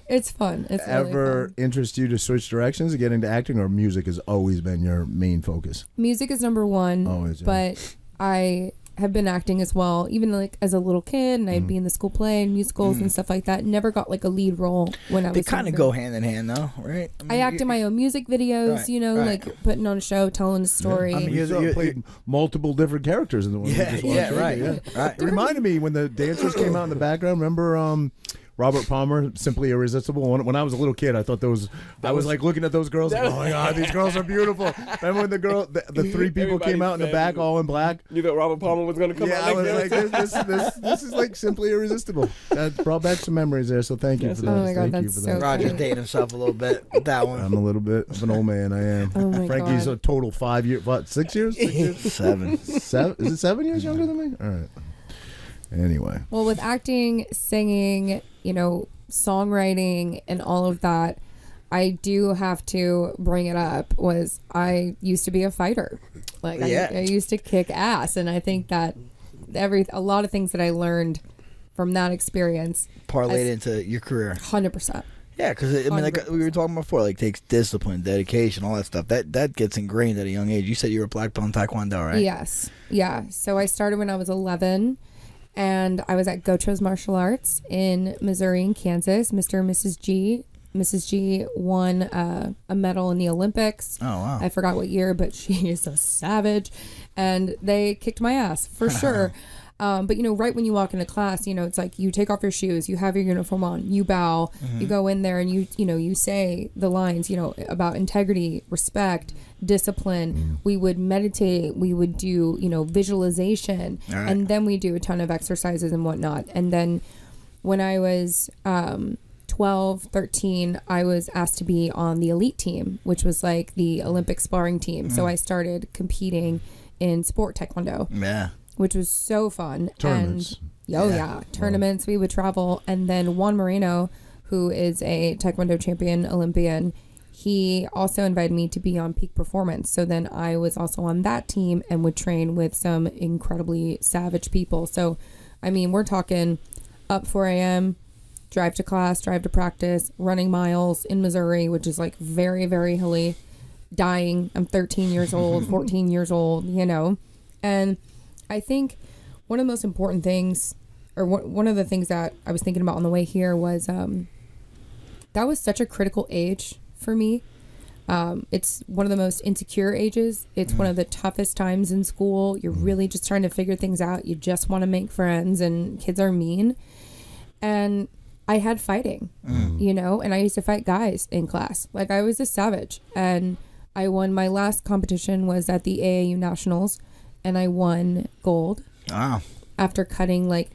it's fun. It's really ever fun. interest you to switch directions and get into acting, or music has always been your main focus? Music is number one. Always, yeah. But I have been acting as well, even like as a little kid, and I'd be in the school play and musicals and stuff like that. Never got like a lead role when I was. They kind of go hand in hand, though, right? I act in my own music videos, like putting on a show, telling a story. Yeah. I mean, you played multiple different characters in the one. Right. It reminded me when the dancers came out in the background. Remember Robert Palmer, Simply Irresistible? When I was a little kid, I thought I was like looking at those girls, like, oh my God, these girls are beautiful. Remember when the three people came out in the back, all in black? You thought Robert Palmer was going to come out? Yeah, I was like, this is like Simply Irresistible. That brought back some memories there, so thank you for that. Oh my God, that's so Roger's dating himself a little bit with that one. I'm a little bit of an old man, I am. Oh my Frankie's God. a total 5 years, what, 6 years? 6 years? 7. Is it 7 years younger than me? All right. Anyway. Well, with acting, singing, songwriting and all of that, I do have to bring it up. Was I used to be a fighter. Like I used to kick ass, and I think that a lot of things that I learned from that experience parlayed into your career. 100%. Yeah, because I mean, like we were talking before, like takes discipline, dedication, all that stuff. That gets ingrained at a young age. You said you were a black belt in Taekwondo, right? Yes. Yeah. So I started when I was 11. And I was at Gocho's Martial Arts in Missouri and Kansas. Mr. and Mrs. G. Mrs. G won a medal in the Olympics. Oh, wow. I forgot what year, but she is a savage. And they kicked my ass, for sure. But, right when you walk into class, it's like you take off your shoes, you have your uniform on, you bow, you go in there and you say the lines, about integrity, respect, discipline. We would meditate, we would do, visualization, and then we do a ton of exercises and whatnot. And then when I was 12, 13, I was asked to be on the elite team, which was like the Olympic sparring team. So I started competing in sport taekwondo. Yeah. Which was so fun. Tournaments. And tournaments. We would travel. And then Juan Moreno, who is a Taekwondo champion Olympian, he also invited me to be on Peak Performance. So then I was also on that team and would train with some incredibly savage people. So, I mean, we're talking up 4 a.m., drive to class, drive to practice, running miles in Missouri, which is like very, very hilly, dying. I'm 13 years old, 14 years old, you know. And I think one of the most important things, or one of the things that I was thinking about on the way here was that was such a critical age for me. It's one of the most insecure ages. It's one of the toughest times in school. You're really just trying to figure things out. You just want to make friends, and kids are mean. And I had fighting, you know, and I used to fight guys in class. Like, I was a savage. And I won, my last competition was at the AAU Nationals, and I won gold. Wow. After cutting like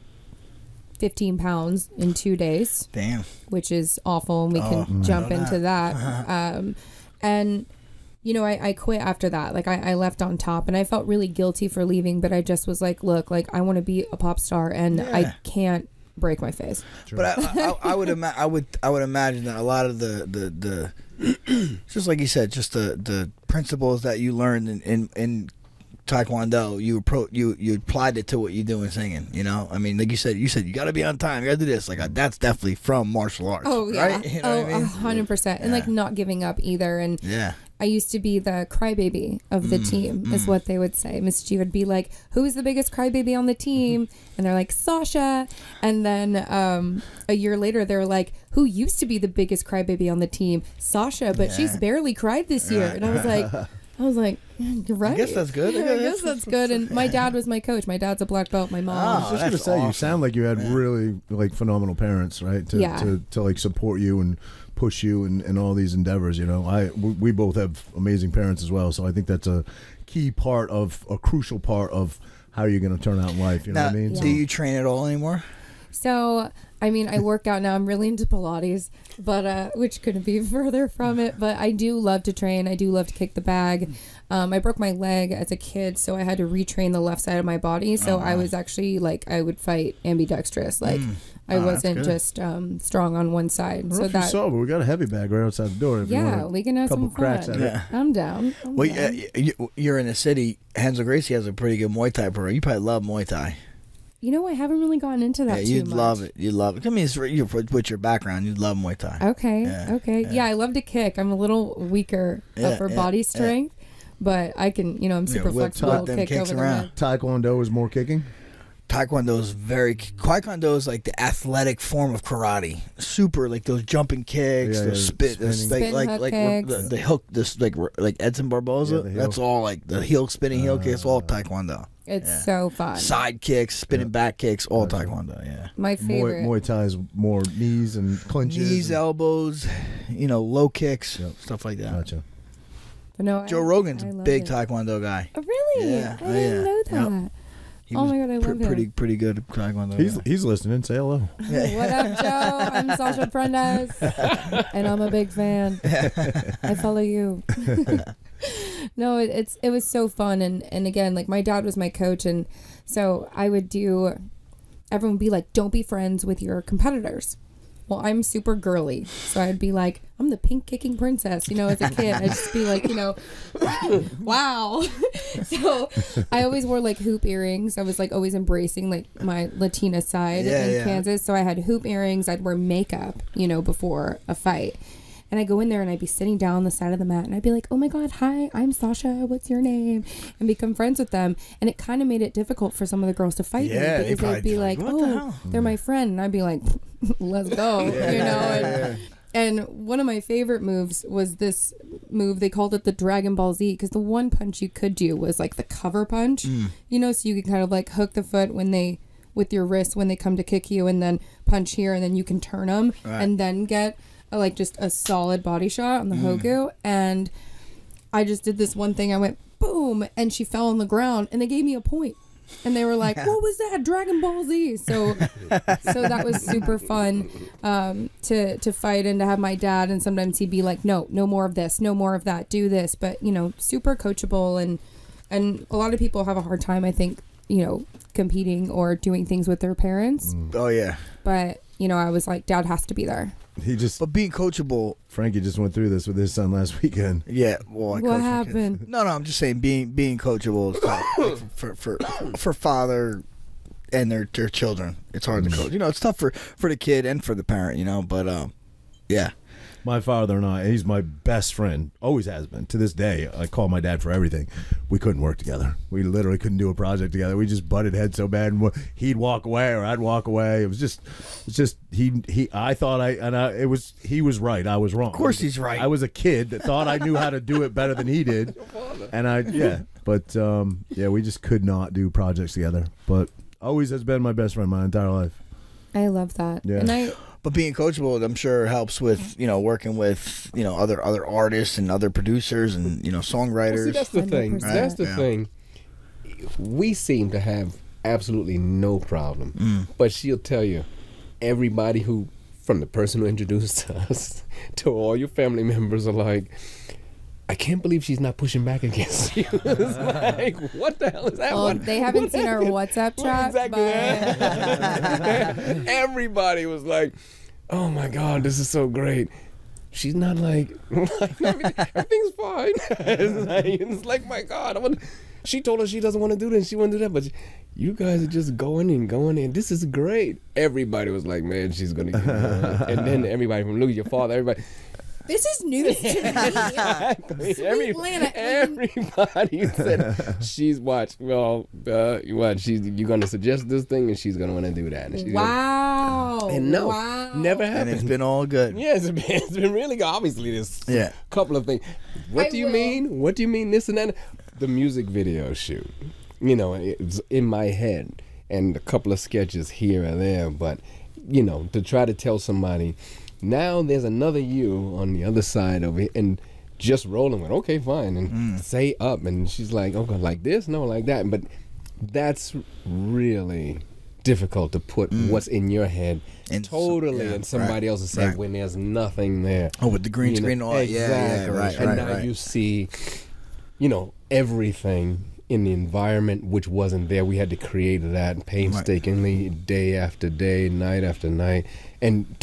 15 pounds in 2 days. Damn. Which is awful, and we can jump into that. And, you know, I quit after that. Like, I left on top, and I felt really guilty for leaving, but I just was like, look, like, I want to be a pop star, and I can't break my face. True. But I would imagine that a lot of the just like you said, just the principles that you learned in Taekwondo, you applied it to what you do in singing. You know, I mean, like you said you got to be on time, you got to do this. Like, that's definitely from martial arts. Oh yeah, right? You know what I mean? 100%, and like not giving up either. And I used to be the crybaby of the team, is what they would say. Miss G would be like, "Who's the biggest crybaby on the team?" And they're like, "Sasha." And then a year later, they were like, "Who used to be the biggest crybaby on the team?" Sasha, but she's barely cried this year. And I was like, you're right. I guess that's good. I guess that's good. And my dad was my coach. My dad's a black belt. My mom. I was just gonna say, awesome. You sound like you had really like phenomenal parents, right? To like support you and push you in all these endeavors. You know, we both have amazing parents as well. So I think that's a key part of a crucial part of how you're going to turn out in life. You know what I mean? Do you train at all anymore? So, I mean, I work out now. I'm really into Pilates, but which couldn't be further from it. But I do love to train. I do love to kick the bag. I broke my leg as a kid, so I had to retrain the left side of my body. So I was actually like, I would fight ambidextrous. Like, I wasn't just strong on one side. Well, so that but we got a heavy bag right outside the door. If yeah, we can have some fun. I'm down. You're in the city. Hansel Gracie has a pretty good Muay Thai program. You probably love Muay Thai. You know, I haven't really gotten into that too much. You'd love it. You'd love it. I mean, with your background, you'd love Muay Thai. Okay. Yeah, I love to kick. I'm a little weaker for body strength, but I can, you know, I'm super flexible. Kick over around. Taekwondo is more kicking? Taekwondo is like the athletic form of karate. Super, like those jumping kicks, those spin kicks. The hook, this like Edson Barboza. That's all like the spinning heel kicks. All Taekwondo. It's so fun. Side kicks, spinning back kicks, all Taekwondo. Yeah. My favorite. Muay Thai is more knees and clinches. Elbows, low kicks, stuff like that. Gotcha. But no, Joe Rogan's a big Taekwondo guy. Oh, really? Yeah. I didn't know that. Yep. Oh my God, I love him. Pretty good at Taekwondo. He's listening. Say hello. What up, Joe? I'm Sasha Prendes, and I'm a big fan. I follow you. No, it was so fun, and again, like, my dad was my coach, and so I would everyone would be like, don't be friends with your competitors. Well, I'm super girly, so I'd be like, I'm the pink kicking princess, as a kid. I'd just be like, wow. So I always wore like hoop earrings. I was like always embracing like my Latina side in Kansas. So I had hoop earrings. I'd wear makeup, before a fight. And I'd go in there and I'd be sitting down on the side of the mat and I'd be like, oh my God, hi, I'm Sasha. What's your name? And become friends with them. And it kind of made it difficult for some of the girls to fight me because they'd be like, oh, they're my friend. And I'd be like, let's go, And one of my favorite moves was this move. They called it the Dragon Ball Z because the one punch you could do was like the cover punch, so you could kind of like hook the foot with your wrist when they come to kick you and then punch here and then you can turn them and then get like just a solid body shot on the Hogu. And I just did this one thing. I went boom and she fell on the ground and they gave me a point. And they were like, what was that? Dragon Ball Z. So that was super fun to fight and to have my dad. And sometimes he'd be like, no more of this, no more of that, do this. But, super coachable. And a lot of people have a hard time, I think, competing or doing things with their parents. Oh, yeah. But, I was like, Dad has to be there. But being coachable. Frankie just went through this with his son last weekend. Yeah, well, what happened? No, I'm just saying being coachable is for father and their children. It's hard to coach. You know, it's tough for the kid and for the parent. You know, but yeah. My father and I, he's my best friend, always has been. To this day, I call my dad for everything. We couldn't work together. We literally couldn't do a project together. We just butted heads so bad. And he'd walk away or I'd walk away. It was just he. I thought he was right. I was wrong. Of course he's right. I was a kid that thought I knew how to do it better than he did. And but we just could not do projects together. But always has been my best friend my entire life. I love that. Yeah. And but being coachable, I'm sure, helps with, you know, working with, you know, other artists and other producers and, you know, songwriters. Well, see, that's the thing. 100%. That's the thing. We seem to have absolutely no problem. But she'll tell you, everybody who, from the person who introduced us to all your family members, are like, I can't believe she's not pushing back against you. It's like, what the hell is that? Well, they haven't seen our WhatsApp chat. Exactly. Everybody was like, oh my God, this is so great. She's not like everything's fine. It's like, my God. She told us she doesn't want to do this. She won't do that. But you guys are just going in. This is great. Everybody was like, man, she's going to get it. And then everybody from Luke, your father, everybody. This is news to me. Exactly. Everybody said she's watched. Well, you're gonna suggest this thing, and she's gonna want to do that. And Wow. And no, never happened. And it's been all good. Yeah, it's been really good. Obviously, there's a couple of things. What do you mean? What do you mean? This and that. The music video shoot. You know, it's in my head, and a couple of sketches here and there. But you know, to try to tell somebody. Now there's another you on the other side of it, and just rolling with, okay, fine, and say up, and she's like, okay, like this, no, like that, but that's really difficult to put what's in your head totally in somebody else's head when there's nothing there. Oh, with the green screen, all exactly, right, and now you see, you know, everything in the environment which wasn't there. We had to create that painstakingly, day after day, night after night, and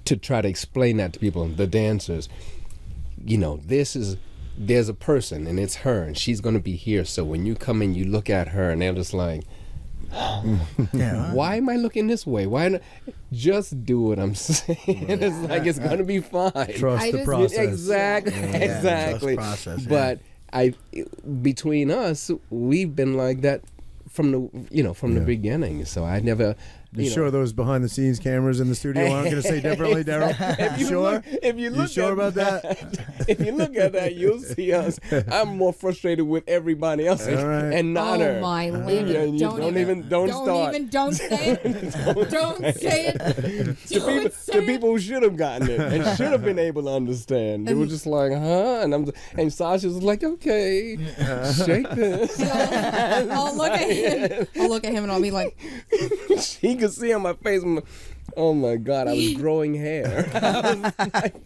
to try to explain that to people, the dancers, you know, there's a person and it's her and she's going to be here. So when you come in, you look at her and they're just like, why am I looking this way? Why not? Just do what I'm saying. It's like, it's going to be fine. Trust the process. Exactly. Exactly. Trust process, but between us, we've been like that from the beginning. So I never. You sure those behind the scenes cameras in the studio aren't going to say differently, Daryl? If you look sure about that? If you look at that, you'll see us. I'm more frustrated with everybody else and not her. Oh my lady! Don't start. Don't say it. Don't say it. The people who should have gotten it and should have been able to understand. They were just like, huh? And Sasha's like, okay, shake this. I'll look at him and I'll be like, she could see on my face. Oh my God, I was growing hair.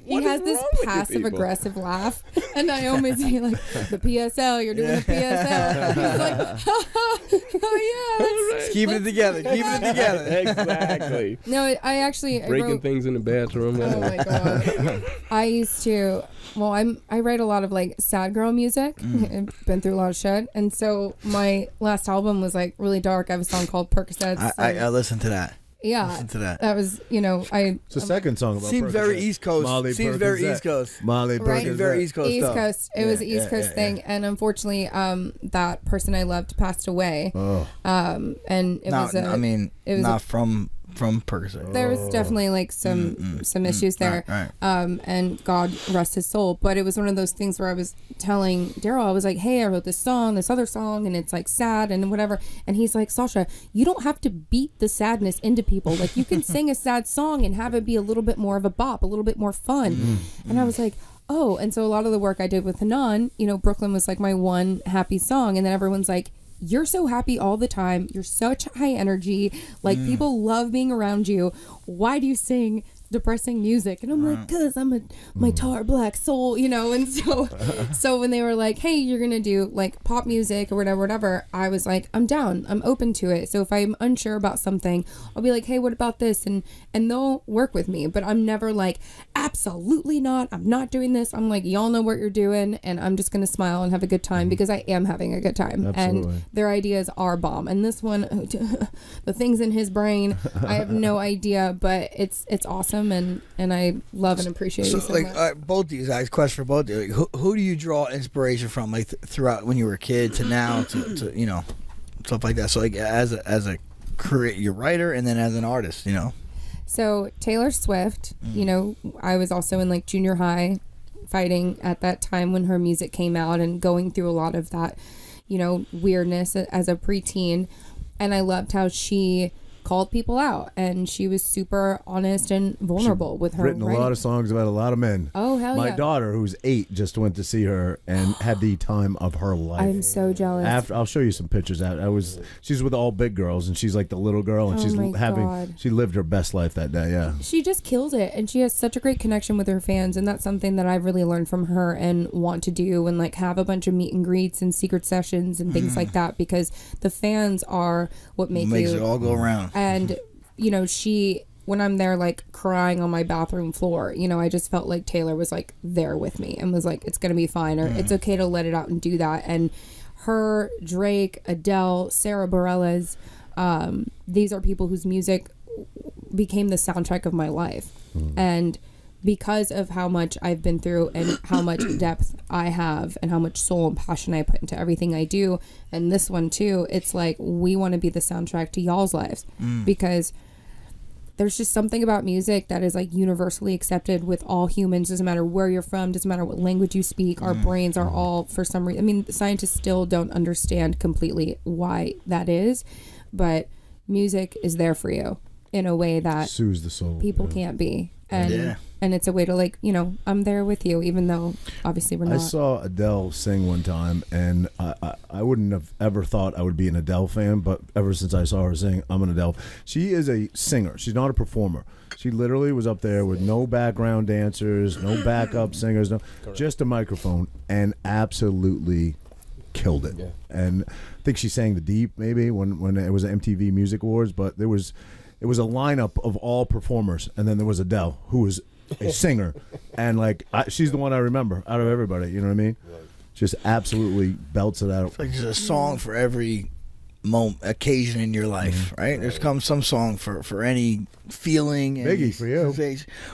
He has this passive aggressive laugh, and Naomi's like, the PSL, you're doing the PSL. He's like, oh yeah, keeping it together, Exactly. No, I actually breaking things in the bathroom. Oh my God. I used to. Well, I write a lot of like sad girl music. I've been through a lot of shit, and so my last album was like really dark. I have a song called Percocets. I listened to that. Yeah, listen to that. That was, it's the second song about seems very East Coast. Seems very East Coast. Molly right? Very East Coast. East Coast. It was an East Coast thing, and unfortunately, that person I loved passed away. And it was. It was not from Percocet. There was definitely like some issues there. Right. And God rest his soul. But it was one of those things where I was telling Daryl, I was like, hey, I wrote this other song, and it's like sad and whatever. And he's like, Sasha, you don't have to beat the sadness into people. Like, you can sing a sad song and have it be a little bit more of a bop, a little bit more fun. And I was like, oh. And so a lot of the work I did with Hanan, Brooklyn was like my one happy song. And then everyone's like, you're so happy all the time. You're such high energy. Like, people love being around you. Why do you sing depressing music, and I'm like, cause I'm my tar black soul, you know. And so when they were like, hey, you're gonna do like pop music or whatever, I was like, I'm down, I'm open to it. So if I'm unsure about something, I'll be like, hey, what about this, and they'll work with me. But I'm never like, absolutely not, I'm not doing this. I'm like, y'all know what you're doing, and I'm just gonna smile and have a good time, because I am having a good time. Absolutely. And their ideas are bomb. And this one, the things in his brain, I have no idea, but it's awesome. And I love and appreciate you so like, much. Both of you guys, question for both of you. Like, who do you draw inspiration from, like throughout when you were a kid to now to you know, stuff like that? So like as a your writer and then as an artist, you know. So Taylor Swift, you know, I was also in like junior high fighting at that time when her music came out and going through a lot of that, you know, weirdness as a preteen. And I loved how she called people out, and she was super honest and vulnerable with her written writing. a lot of songs about a lot of men. Oh, hell My yeah. daughter, who's 8, just went to see her and had the time of her life. I'm so jealous. I'll show you some pictures. She's with all big girls, and she's like the little girl, and she lived her best life that day. Yeah, she just kills it, and she has such a great connection with her fans, and that's something that I've really learned from her and want to do, and like have a bunch of meet and greets and secret sessions and things like that, because the fans are what makes it all go around. And you know, when I'm there like crying on my bathroom floor, you know, I just felt like Taylor was like there with me and was like, it's gonna be fine, or it's okay to let it out and do that. And her, Drake, Adele, Sarah Bareilles, these are people whose music became the soundtrack of my life. And because of how much I've been through and how much depth I have and how much soul and passion I put into everything I do, and this one too, it's like we want to be the soundtrack to y'all's lives, because there's just something about music that is like universally accepted with all humans. Doesn't matter where you're from, doesn't matter what language you speak. Our brains are all, for some reason, I mean, scientists still don't understand completely why that is, but music is there for you in a way that soothes the soul. People can't be. And it's a way to, like, you know, I'm there with you, even though obviously we're not. I saw Adele sing one time, and I wouldn't have ever thought I would be an Adele fan, but ever since I saw her sing, I'm an Adele. She is a singer. She's not a performer. She literally was up there with no background dancers, no backup singers, just a microphone, and absolutely killed it. Yeah. And I think she sang The Deep maybe when it was MTV Music Awards, but it was a lineup of all performers, and then there was Adele, who was a singer, and like she's the one I remember out of everybody. You know what I mean? Right. Just absolutely belts it out. It's like there's a song for every occasion in your life, right? Right. There's come some song for any feeling. Biggie for you.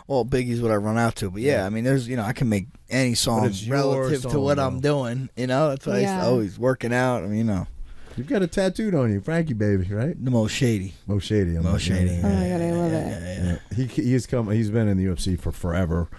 Well, Biggie's what I run out to, but yeah, I mean, there's, you know, I can make any song relative to what I'm doing. You know, that's why I always working out. I mean, you know. You've got a tattooed on you, Frankie baby, right? The most shady. Most shady. Most shady. Oh my god, I love it. Yeah. He's been in the UFC for forever,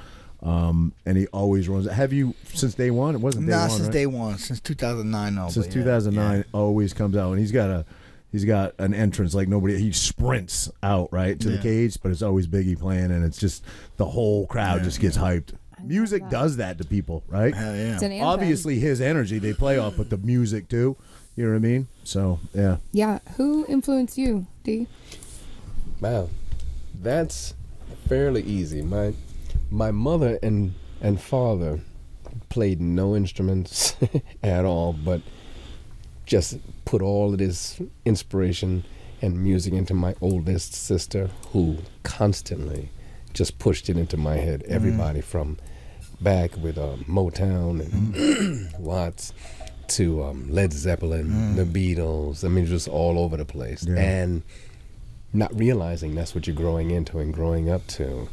and he always runs. Have you since day one? It wasn't day one, since right? day one, since 2009. No, since 2009, always comes out, and he's got an entrance like nobody. He sprints out right to the cage, but it's always Biggie playing, and it's just the whole crowd just gets hyped. Music does that to people, right? Hell yeah. It's an anthem. Obviously, his energy they play off, but the music too. You know what I mean? So, yeah. Yeah. Who influenced you, D? Wow. That's fairly easy. My mother and father played no instruments at all, but just put all of this inspiration and music into my oldest sister, who constantly just pushed it into my head. Everybody from back with Motown and Watts to Led Zeppelin, the Beatles. I mean, just all over the place. Yeah. And not realizing that's what you're growing into and growing up to.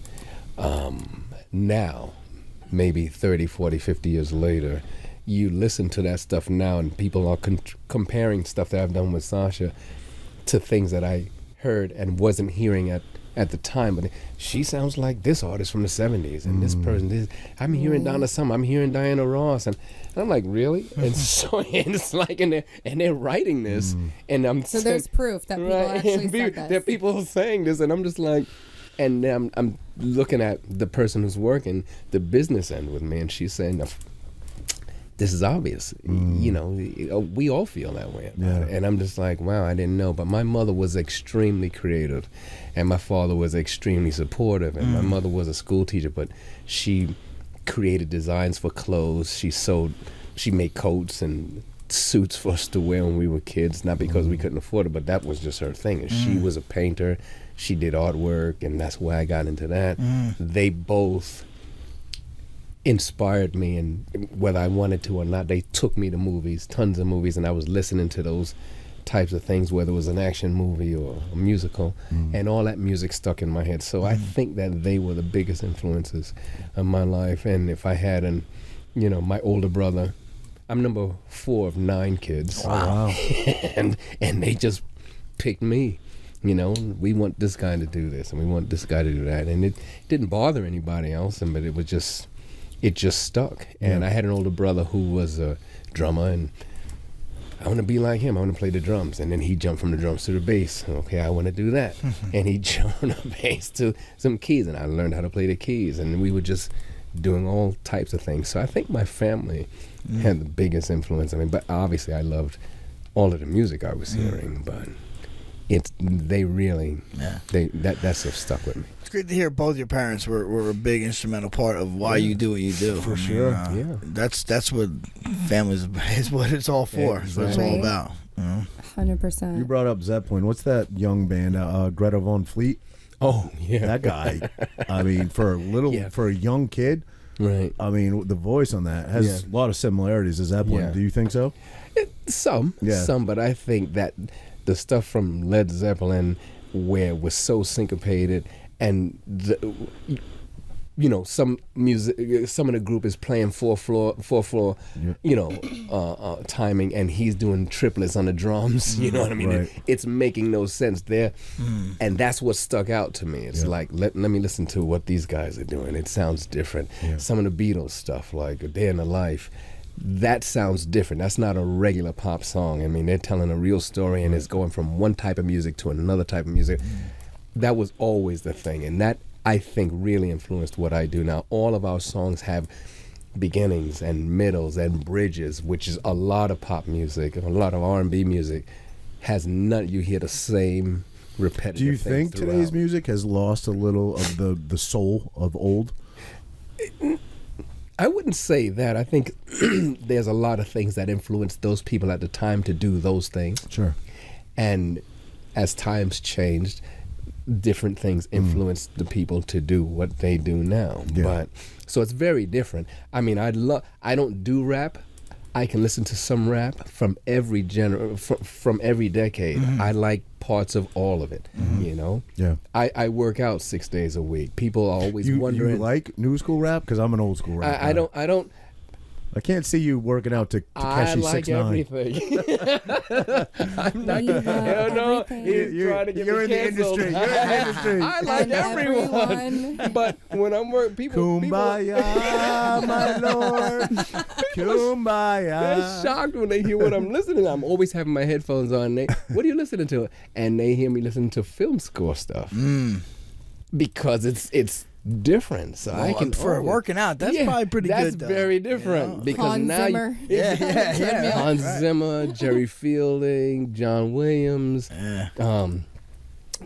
Now, maybe 30, 40, 50 years later, you listen to that stuff now, and people are comparing stuff that I've done with Sasha to things that I heard and wasn't hearing at the time. But she sounds like this artist from the 70s, and this person, I'm hearing Donna Summer, I'm hearing Diana Ross, and I'm like, really? And so and it's like, and they're writing this, and I'm so there's proof that people actually said this. That people are saying this, and I'm just like, and I'm looking at the person who's working the business end with me, and she's saying, this is obvious. You know, we all feel that way about it. And I'm just like, wow, I didn't know. But my mother was extremely creative, and my father was extremely supportive, and my mother was a school teacher, but she created designs for clothes. She made coats and suits for us to wear when we were kids, not because we couldn't afford it, but that was just her thing. And she was a painter. She did artwork, and that's why I got into that. They both inspired me, and whether I wanted to or not, they took me to movies, tons of movies, and I was listening to those types of things, whether it was an action movie or a musical, and all that music stuck in my head. So I think that they were the biggest influences of my life. And if I had my older brother, I'm number 4 of 9 kids. Wow. and they just picked me. You know, we want this guy to do this, and we want this guy to do that, and it didn't bother anybody else, but it just stuck. And I had an older brother who was a drummer, and I want to be like him. I want to play the drums. And then he jumped from the drums to the bass. Okay, I want to do that. And he jumped from the bass to some keys, and I learned how to play the keys. And we were just doing all types of things. So I think my family had the biggest influence. I mean, but obviously I loved all of the music I was hearing, but that stuff stuck with me. It's great to hear both your parents were a big instrumental part of why you do what you do. For sure. That's what families is what it's all for. That's what it's all about. 100%. You brought up Zeppelin. What's that young band, Greta Von Fleet? Oh, yeah. That guy. I mean, for a young kid, right? I mean, the voice on that has a lot of similarities to Zeppelin. Yeah. Do you think so? Some, but I think that the stuff from Led Zeppelin, where it was so syncopated, and some music, some of the group is playing 4/4, timing, and he's doing triplets on the drums. You know what I mean? Right. It's making no sense there, and that's what stuck out to me. It's like let me listen to what these guys are doing. It sounds different. Some of the Beatles stuff, like A Day in the Life. That sounds different. That's not a regular pop song. I mean, they're telling a real story, and it's going from one type of music to another type of music. That was always the thing, and that, I think, really influenced what I do now. All of our songs have beginnings and middles and bridges, which is a lot of pop music, a lot of R&B music has none. You hear the same repetitive Do you things think today's music has lost a little of the soul of old? I wouldn't say that. I think there's a lot of things that influenced those people at the time to do those things. Sure. And as times changed, different things influenced the people to do what they do now. But so it's very different. I mean, I don't do rap. I can listen to some rap from every from every decade. I like parts of all of it. You know. Yeah. I work out 6 days a week. People are always wondering. You like new school rap? Because I'm an old school rap. I don't. I can't see you working out to Takeshi 6ix9ine. I like everything. I'm not gonna. No, he's trying to get me canceled. You're in the industry. I like everyone. But when I'm working, people. Kumbaya, my lord. Kumbaya. They're shocked when they hear what I'm listening to. I'm always having my headphones on. What are you listening to? And they hear me listening to film score stuff. Because it's different, so I can for working out. That's probably pretty good. That's very different because Hans now Zimmer. Hans Zimmer, Jerry Fielding, John Williams.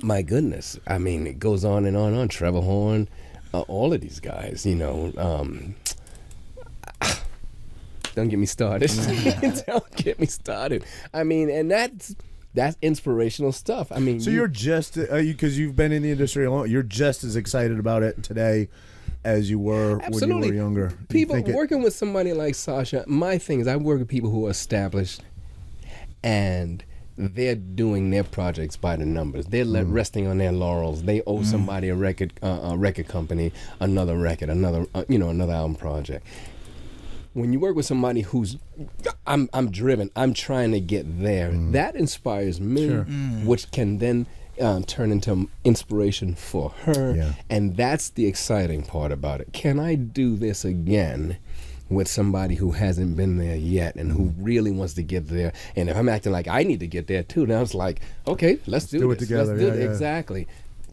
My goodness, I mean, it goes on and on. Trevor Horn, all of these guys. You know, don't get me started. Don't get me started. I mean, and that's inspirational stuff. I mean, so you're just because you've been in the industry a long. You're just as excited about it today as you were when you were younger. People working with somebody like Sasha. My thing is, I work with people who are established, and they're doing their projects by the numbers. They're resting on their laurels. They owe somebody a record company, another record, another album project. When you work with somebody who's, I'm driven, I'm trying to get there, that inspires me, which can then turn into inspiration for her. And that's the exciting part about it. Can I do this again with somebody who hasn't been there yet and who really wants to get there? And if I'm acting like I need to get there too, now it's like, okay, let's do it together. Let's do it. Exactly.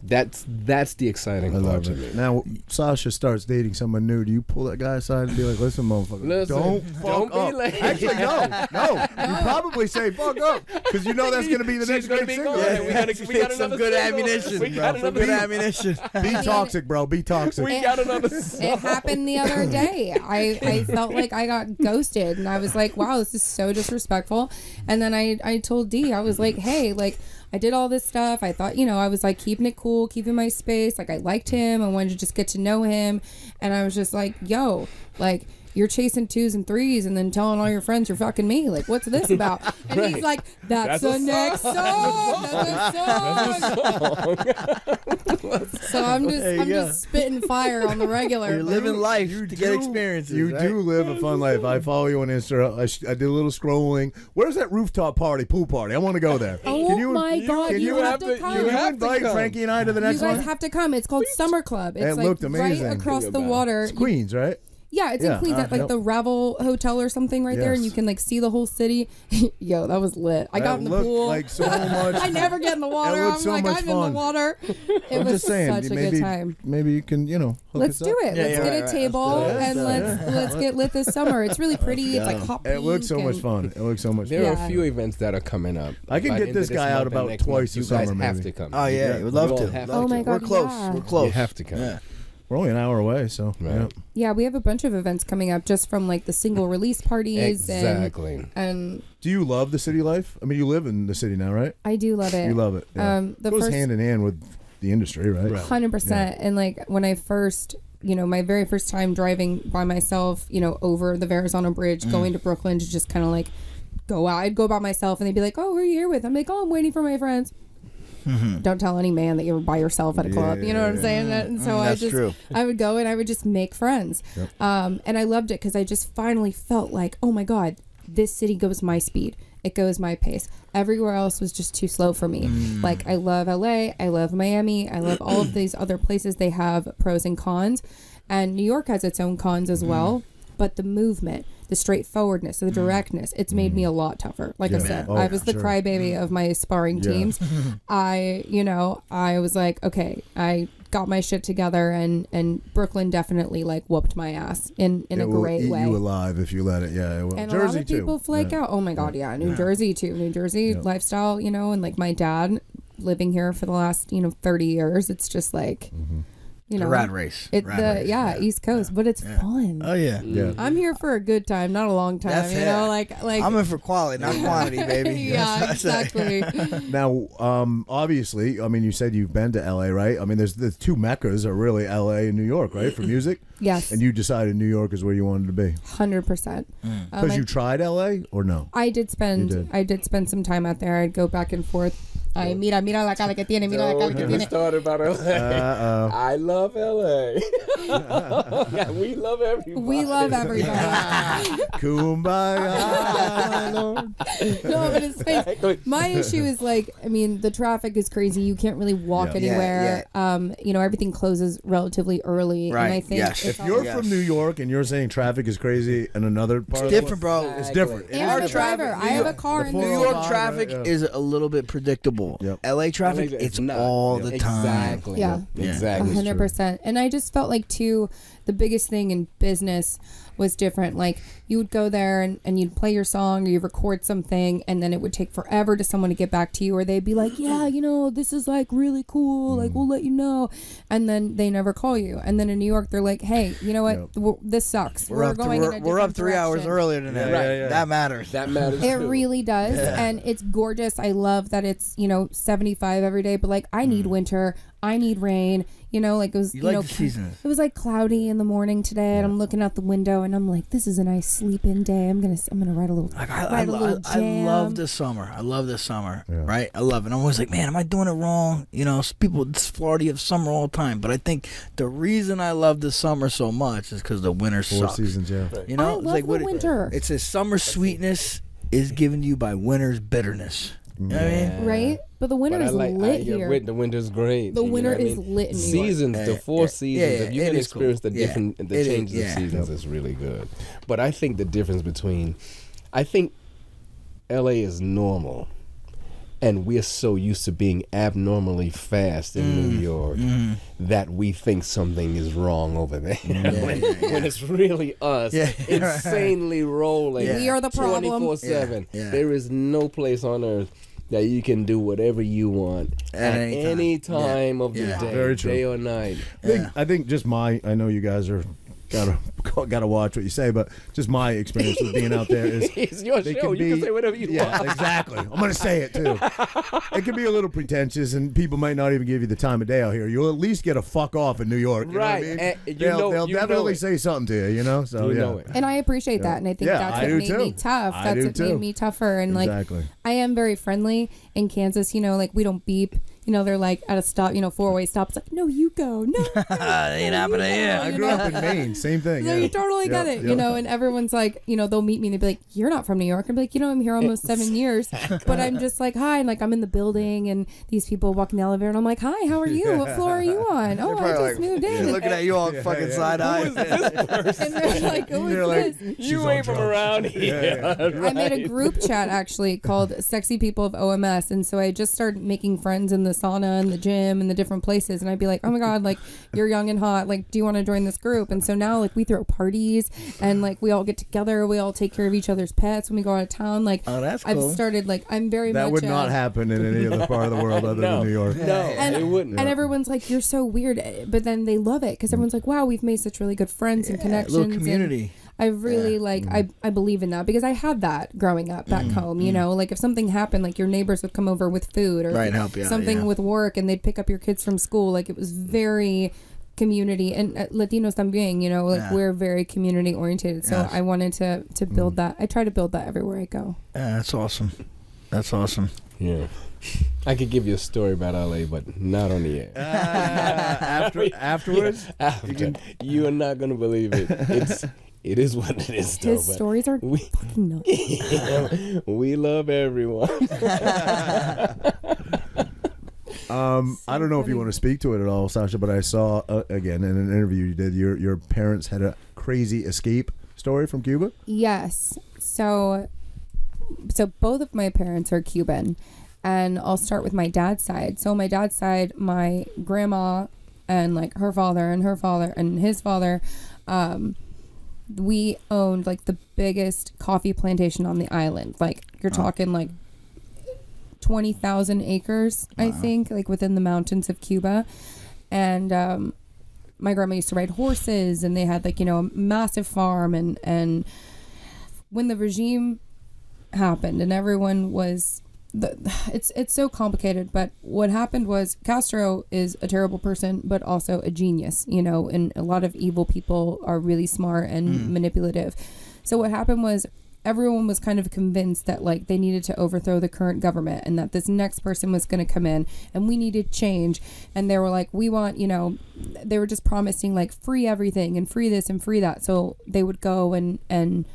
That's the exciting part to me. Now, Sasha starts dating someone new. Do you pull that guy aside and be like, "Listen, motherfucker, don't be up." late." Actually, no. You probably say "fuck up" because you know that's going to be the next big single. We got some good ammunition, bro. Some good ammunition. Be toxic, bro. Be toxic. We got another song. It happened the other day. I felt like I got ghosted, and I was like, wow, this is so disrespectful. And then I told D, I was like, hey, like, I did all this stuff. I thought, I was like keeping it cool, keeping my space. Like, I liked him. I wanted to just get to know him. And I was just like, yo, like, you're chasing 2s and 3s and then telling all your friends you're fucking me. Like, what's this about? And he's like, that's the next song. That's a song. So I'm just spitting fire on the regular. You're living life to get experiences. You do live a fun life. I follow you on Insta. I did a little scrolling. Where's that rooftop pool party? I want to go there. Oh my God! You have to come. You invite Frankie and I to the next one. You guys have to come. It's called Summer Club. It's like looked amazing. Right across the water. It's Queens, right? Yeah, it's in Queens at like the Ravel Hotel or something right there, and you can like see the whole city. Yo, that was lit. I got in the pool. Like so much. I never get in the water. I'm like, I'm in the water. It was such a good time. Maybe you can, let's do it. Let's get a table and let's get lit this summer. It's really pretty. It's like hot pink. It looks so much fun. There are a few events that are coming up. I can get this guy out about twice a summer. You guys have to come. Oh yeah, we'd love to. Oh my God, we're close. We're close. You have to come. Yeah. We're only an hour away, so yeah, we have a bunch of events coming up just from like the single release parties. Exactly. And do you love the city life? I mean, you live in the city now, right? I do love it. You love it. Yeah. The it goes first, hand in hand with the industry, right? 100%. Yeah. And like when I first, my very first time driving by myself, over the Verrazano Bridge, going to Brooklyn to just kind of like go out. I'd go by myself, and they'd be like, "Oh, who are you here with?" I'm like, "Oh, I'm waiting for my friends." Don't tell any man that you're by yourself at a club. You know what I'm saying? And so I would go and I would just make friends. Yep. And I loved it because I just finally felt like, oh my God, this city goes my speed. It goes my pace. Everywhere else was just too slow for me. Like, I love LA. I love Miami. I love all of these other places. They have pros and cons. And New York has its own cons as well. But the movement, the straightforwardness, the directness, it's made me a lot tougher. Like I said, I was the crybaby of my sparring teams. I was like, okay, I got my shit together, and Brooklyn definitely like whooped my ass in a great way. You alive if you let it. Yeah, it will. And Jersey a lot of people flake out. Oh my God, yeah. New Jersey too. New Jersey lifestyle, and like my dad living here for the last 30 years. It's just like. A rat race. East Coast, but it's fun. Oh yeah. I'm here for a good time, not a long time. That's like I'm in for quality, not quantity, baby. Yeah, exactly. Now, obviously, I mean, you said you've been to LA, right? I mean, there's the two meccas are really LA and New York, right, for music. Yes. And you decided New York is where you wanted to be. 100%. Because you tried LA or no? I did spend some time out there. I'd go back and forth. Ay, mira la cara que tiene, mira la cara que tiene. Started about LA. I love LA. Yeah, we love everybody. We love everybody. Kumbaya. No, but it's fake. My issue is like, I mean, the traffic is crazy. You can't really walk anywhere. Everything closes relatively early. Right. And I think if you're from New York and you're saying traffic is crazy in another part, it's different, bro. It's different. I'm a driver. I have a car in New York traffic is a little bit predictable. Yep. LA traffic, it's all the time. Exactly. Yeah. Exactly. 100%. And I just felt like too, the biggest thing in business was different. Like you would go there and you'd play your song or you record something, and then it would take forever to someone to get back to you, or they'd be like, yeah, this is like really cool, like we'll let you know, and then they never call you. And then in New York they're like, hey, you know what, this sucks, we're up 3 hours earlier than that. Yeah. That matters. It really does. And it's gorgeous. I love that it's 75 every day, but like I need winter, I need rain. Like it was, the seasons. It was like cloudy in the morning today, and I'm looking out the window, and I'm like, this is a nice sleep-in day. I'm gonna write a little. I love the summer. I love the summer. Yeah. Right? I love it. I'm always like, man, am I doing it wrong? People, it's Florida, you have summer all the time, but I think the reason I love the summer so much is because the winter sucks. 4 seasons, yeah. I love the winter. It says summer sweetness is given to you by winter's bitterness. You know what I mean? Right? But the winter is lit here. The winter's great. The winter is lit in New York. Seasons, the 4 seasons. If you can experience the changes of seasons, it's really good. But I think the difference between, I think LA is normal, And we're so used to being abnormally fast in New York that we think something is wrong over there. When it's really us insanely rolling. We are the problem. 24/7. There is no place on earth that you can do whatever you want at any time of the day, very true. day or night. I think just I know you guys are gotta watch what you say, but just my experience with being out there is it's your show. You can say whatever you want. Exactly. I'm gonna say it too. It can be a little pretentious, and people might not even give you the time of day out here. You'll at least get a fuck off in New York. You right. know what I mean? They'll you definitely say something to you. You know. So know it. And I appreciate that, and I think that's what made me tough. That's what made me tougher. And exactly. I am very friendly in Kansas. You know, like we don't beep. You know, they're like at a stop, four-way stop. It's like, no, you go. No, ain't happening here. I grew up in Maine. Same thing. So you totally get it, and everyone's like, they'll meet me and they'll be like, you're not from New York. I'm like, I'm here almost 7 years. But I'm just like, hi. And like, I'm in the building and these people walk in the elevator and I'm like, hi, how are you? What floor are you on? Oh, I just moved in. Looking at you all fucking side-eye. Who is this person? And they're like, who is this? You ain't from around here. Right. I made a group chat actually called Sexy People of OMS. And so I just started making friends in the sauna and the gym and the different places, and I'd be like, oh my god, like you're young and hot, like do you want to join this group? And so now like we throw parties and like we all get together, we all take care of each other's pets when we go out of town. Like that's cool. I've started like I'm very that much would not happen in any other part of the world other than New York. No, it wouldn't. And everyone's like, you're so weird, but then they love it because everyone's like, wow, we've made such really good friends and connections. Little community. I really I believe in that because I had that growing up back home, like if something happened, like your neighbors would come over with food or help you out, something with work and they'd pick up your kids from school. Like it was very community, and Latinos también, like we're very community oriented. So I wanted to build that. I try to build that everywhere I go. Yeah, that's awesome. That's awesome. Yeah. I could give you a story about LA, but not on the air. Afterwards? After. You are not going to believe it. It is what it is, though. His stories are fucking nuts. We love everyone. I don't know if you want to speak to it at all, Sasha, but I saw, again, in an interview you did, your parents had a crazy escape story from Cuba? Yes. So both of my parents are Cuban, and I'll start with my dad's side. So my dad's side, my grandma and like her father and her father and his father, we owned like the biggest coffee plantation on the island. Like you're talking like 20,000 acres, I think, like within the mountains of Cuba. And my grandma used to ride horses, and they had like, a massive farm. And when the regime happened and everyone was it's so complicated, but what happened was Castro is a terrible person but also a genius, and a lot of evil people are really smart and manipulative. So what happened was everyone was kind of convinced that like they needed to overthrow the current government and that this next person was going to come in and we needed change. And they were like, we want, they were just promising like free everything and free this and free that. So they would go and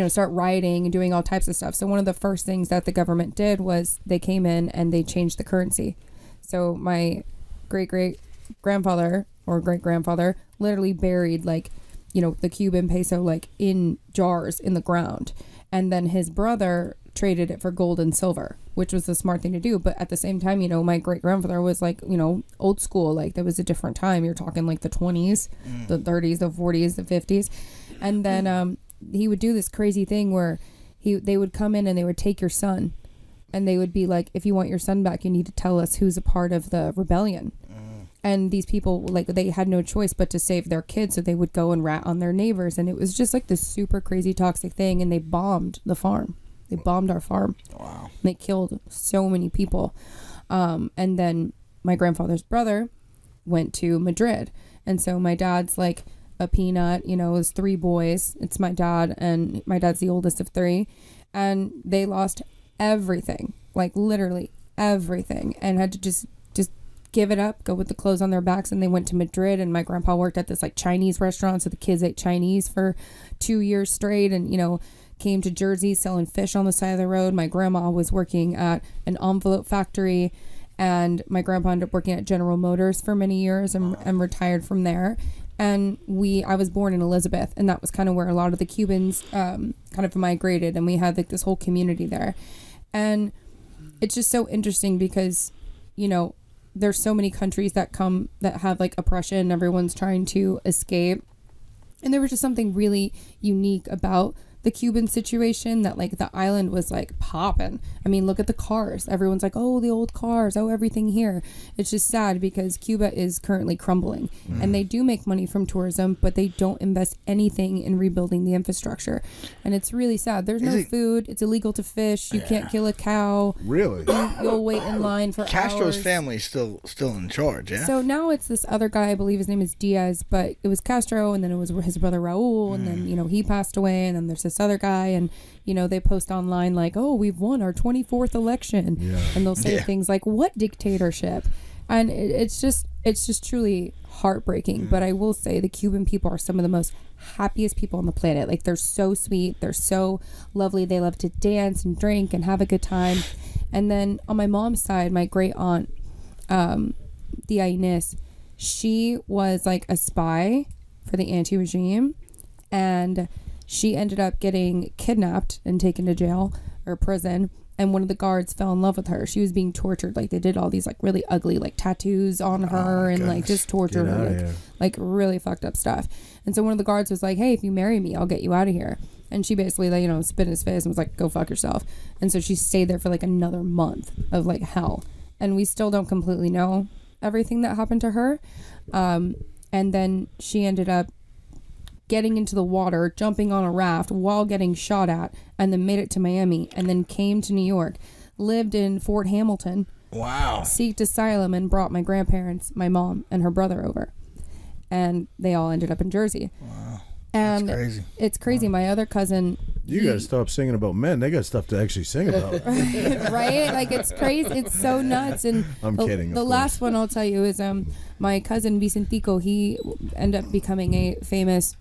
start rioting and doing all types of stuff. So one of the first things that the government did was they came in and they changed the currency. So my great-great-grandfather or great-grandfather literally buried like, the Cuban peso like in jars in the ground. And then his brother traded it for gold and silver, which was the smart thing to do. But at the same time, my great-grandfather was like, old school. Like there was a different time. You're talking like the 20s, the 30s, the 40s, the 50s. And then, he would do this crazy thing where they would come in and they would take your son, and they would be like, if you want your son back, you need to tell us who's a part of the rebellion. And these people, like, they had no choice but to save their kids, so they would go and rat on their neighbors. And it was just like this super crazy toxic thing. And they bombed the farm. They bombed our farm. Wow. And they killed so many people. And then my grandfather's brother went to Madrid. And so my dad's like a peanut, it was 3 boys. It's my dad, and my dad's the oldest of 3. And they lost everything, like literally everything, and had to just give it up, go with the clothes on their backs. And they went to Madrid, and my grandpa worked at this like Chinese restaurant, so the kids ate Chinese for 2 years straight, and came to Jersey selling fish on the side of the road. My grandma was working at an envelope factory, and my grandpa ended up working at General Motors for many years and retired from there. And I was born in Elizabeth, and that was kind of where a lot of the Cubans kind of migrated, and we had like this whole community there. And it's just so interesting because, you know, there's so many countries that have like oppression. Everyone's trying to escape. And there was just something really unique about the Cuban situation that like the island was like popping. I mean, look at the cars. Everyone's like, oh, the old cars. Oh, everything here. It's just sad because Cuba is currently crumbling and they do make money from tourism, but they don't invest anything in rebuilding the infrastructure. And it's really sad. There's no food. It's illegal to fish. You can't kill a cow. Really? You'll wait in line for Castro's hours. family's still in charge, yeah? So now it's this other guy, I believe his name is Diaz, but it was Castro and then it was his brother Raul and then, you know, he passed away and then there's this other guy and, you know, they post online like, oh, we've won our 24th election. And they'll say things like, what dictatorship? And it's just truly heartbreaking. But I will say the Cuban people are some of the most happiest people on the planet. Like, they're so sweet. They're so lovely. They love to dance and drink and have a good time. And then on my mom's side, my great aunt, Tia Inés, she was like a spy for the anti-regime. And she ended up getting kidnapped and taken to jail or prison. And one of the guards fell in love with her. She was being tortured. Like, they did all these like really ugly like tattoos on her and like just tortured her, like really fucked up stuff. And so one of the guards was like, hey, if you marry me, I'll get you out of here. And she basically, like, you know, spit in his face and was like, go fuck yourself. And so she stayed there for like another month of like hell. And we still don't completely know everything that happened to her. And then she ended up getting into the water, jumping on a raft while getting shot at, and then made it to Miami, and then came to New York, lived in Fort Hamilton. Wow. Seeked asylum and brought my grandparents, my mom, and her brother over. And they all ended up in Jersey. Wow. And that's crazy. It's crazy. Wow. My other cousin... You gotta stop singing about men. They got stuff to actually sing about. Right? Like, it's crazy. It's so nuts. And I'm kidding. The last one I'll tell you is my cousin Vicentico. He ended up becoming a famous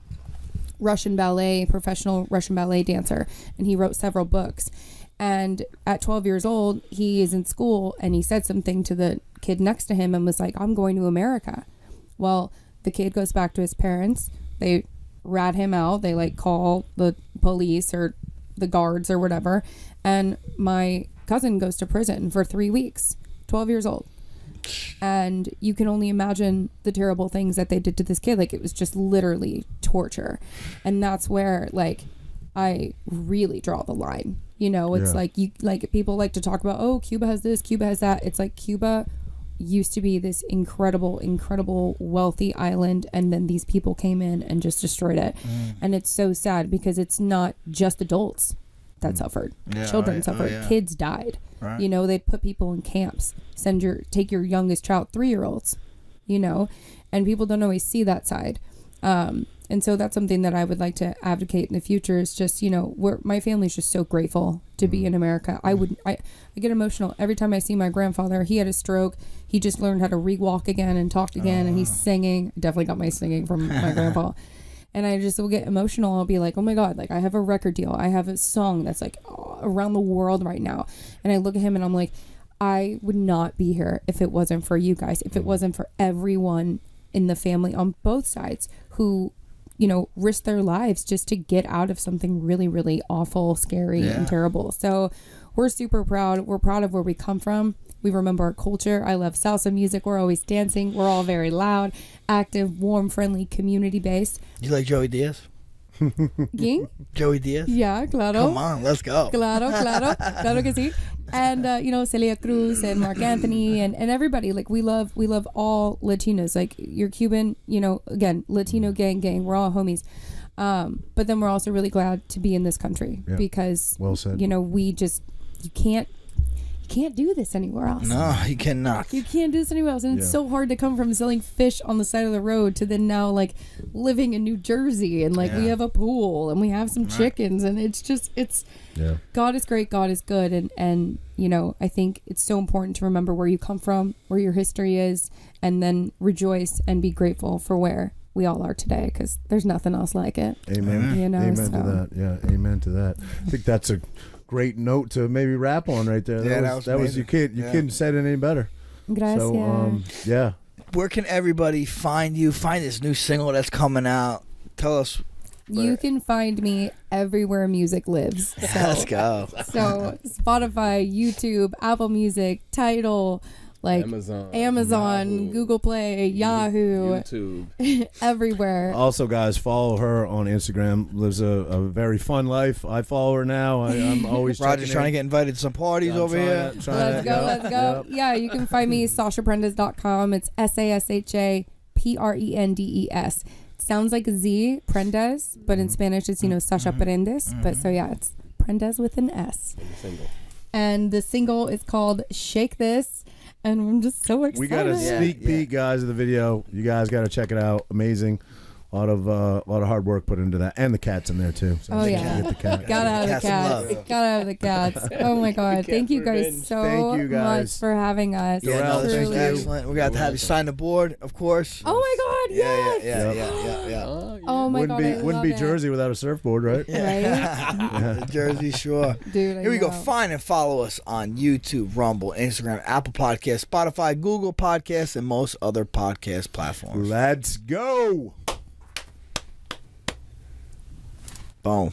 professional Russian ballet dancer, and he wrote several books. And at 12 years old, he is in school, and he said something to the kid next to him and was like, I'm going to America. Well, the kid goes back to his parents. They rat him out. They like call the police or the guards or whatever, and my cousin goes to prison for 3 weeks, 12 years old. And you can only imagine the terrible things that they did to this kid. Like, it was just literally torture. And that's where, like, I really draw the line. You know, it's like, you like, people like to talk about, oh, Cuba has this, Cuba has that. It's like, Cuba used to be this incredible wealthy island, and then these people came in and just destroyed it. And it's so sad because it's not just adults that suffered. Children suffered. Kids died. You know, they'd put people in camps, take your youngest child, 3-year-olds, you know, and people don't always see that side. And so that's something that I would like to advocate in the future, is just, you know, my family's just so grateful to be in America. I get emotional every time I see my grandfather. He had a stroke. He just learned how to re-walk again and talked again, and he's singing. Definitely got my singing from my grandpa. And I just will get emotional. I'll be like, oh my God, like, I have a record deal. I have a song that's like around the world right now. And I look at him and I'm like, I would not be here if it wasn't for you guys, if it wasn't for everyone in the family on both sides who, you know, risked their lives just to get out of something really, really awful, scary, and terrible. So we're super proud. We're proud of where we come from. We remember our culture. I love salsa music. We're always dancing. We're all very loud, active, warm, friendly, community-based. You like Joey Diaz? ¿Quién? Joey Diaz? Yeah, claro. Come on, let's go. Claro que sí. And, you know, Celia Cruz and Mark Anthony and everybody. Like, we love all Latinos. Like, you're Cuban, you know, again, Latino gang. We're all homies. But then we're also really glad to be in this country because, well said. You know, you can't do this anywhere else. No, you cannot. You can't do this anywhere else. And it's so hard to come from selling fish on the side of the road to then now, like, living in New Jersey and, like, we have a pool and we have some chickens, and it's just, God is great, God is good. And, you know, I think it's so important to remember where you come from, where your history is, and then rejoice and be grateful for where we all are today, because there's nothing else like it. Amen. You know, amen to that. Yeah, amen to that. I think that's a great note to maybe wrap on right there. That was you couldn't said it any better. Gracias. So where can everybody find you, find this new single that's coming out? Tell us You can find me everywhere music lives. So, let's go. So Spotify, YouTube, Apple Music, Tidal, like Amazon, Yahoo, Google Play, Yahoo, YouTube, everywhere. Also, guys, follow her on Instagram. Lives a very fun life. I follow her now. I'm always Roger's trying to get invited to some parties over here. Let's go. Yep. Yeah, you can find me SashaPrendes.com. It's SASHAPRENDES. Sounds like a Z, Prendes, but in Spanish it's Sasha Prendes. But so yeah, it's Prendes with an S. And the single is called "Shake This." And I'm just so excited. We got a sneak peek, guys, of the video. You guys got to check it out. Amazing. A lot of hard work put into that, and the cat's in there too. So get the cat. Gotta have the cats. Gotta have the cats. Oh my god! Thank you guys so much for having us. Yeah, thank you. Excellent. We got to have you sign the board, of course. Oh my god! Yes. Yeah. Oh my god! Wouldn't be Jersey without a surfboard, right? Right. Jersey, sure. Dude, here we go. Find and follow us on YouTube, Rumble, Instagram, Apple Podcasts, Spotify, Google Podcasts, and most other podcast platforms. Let's go. Boom.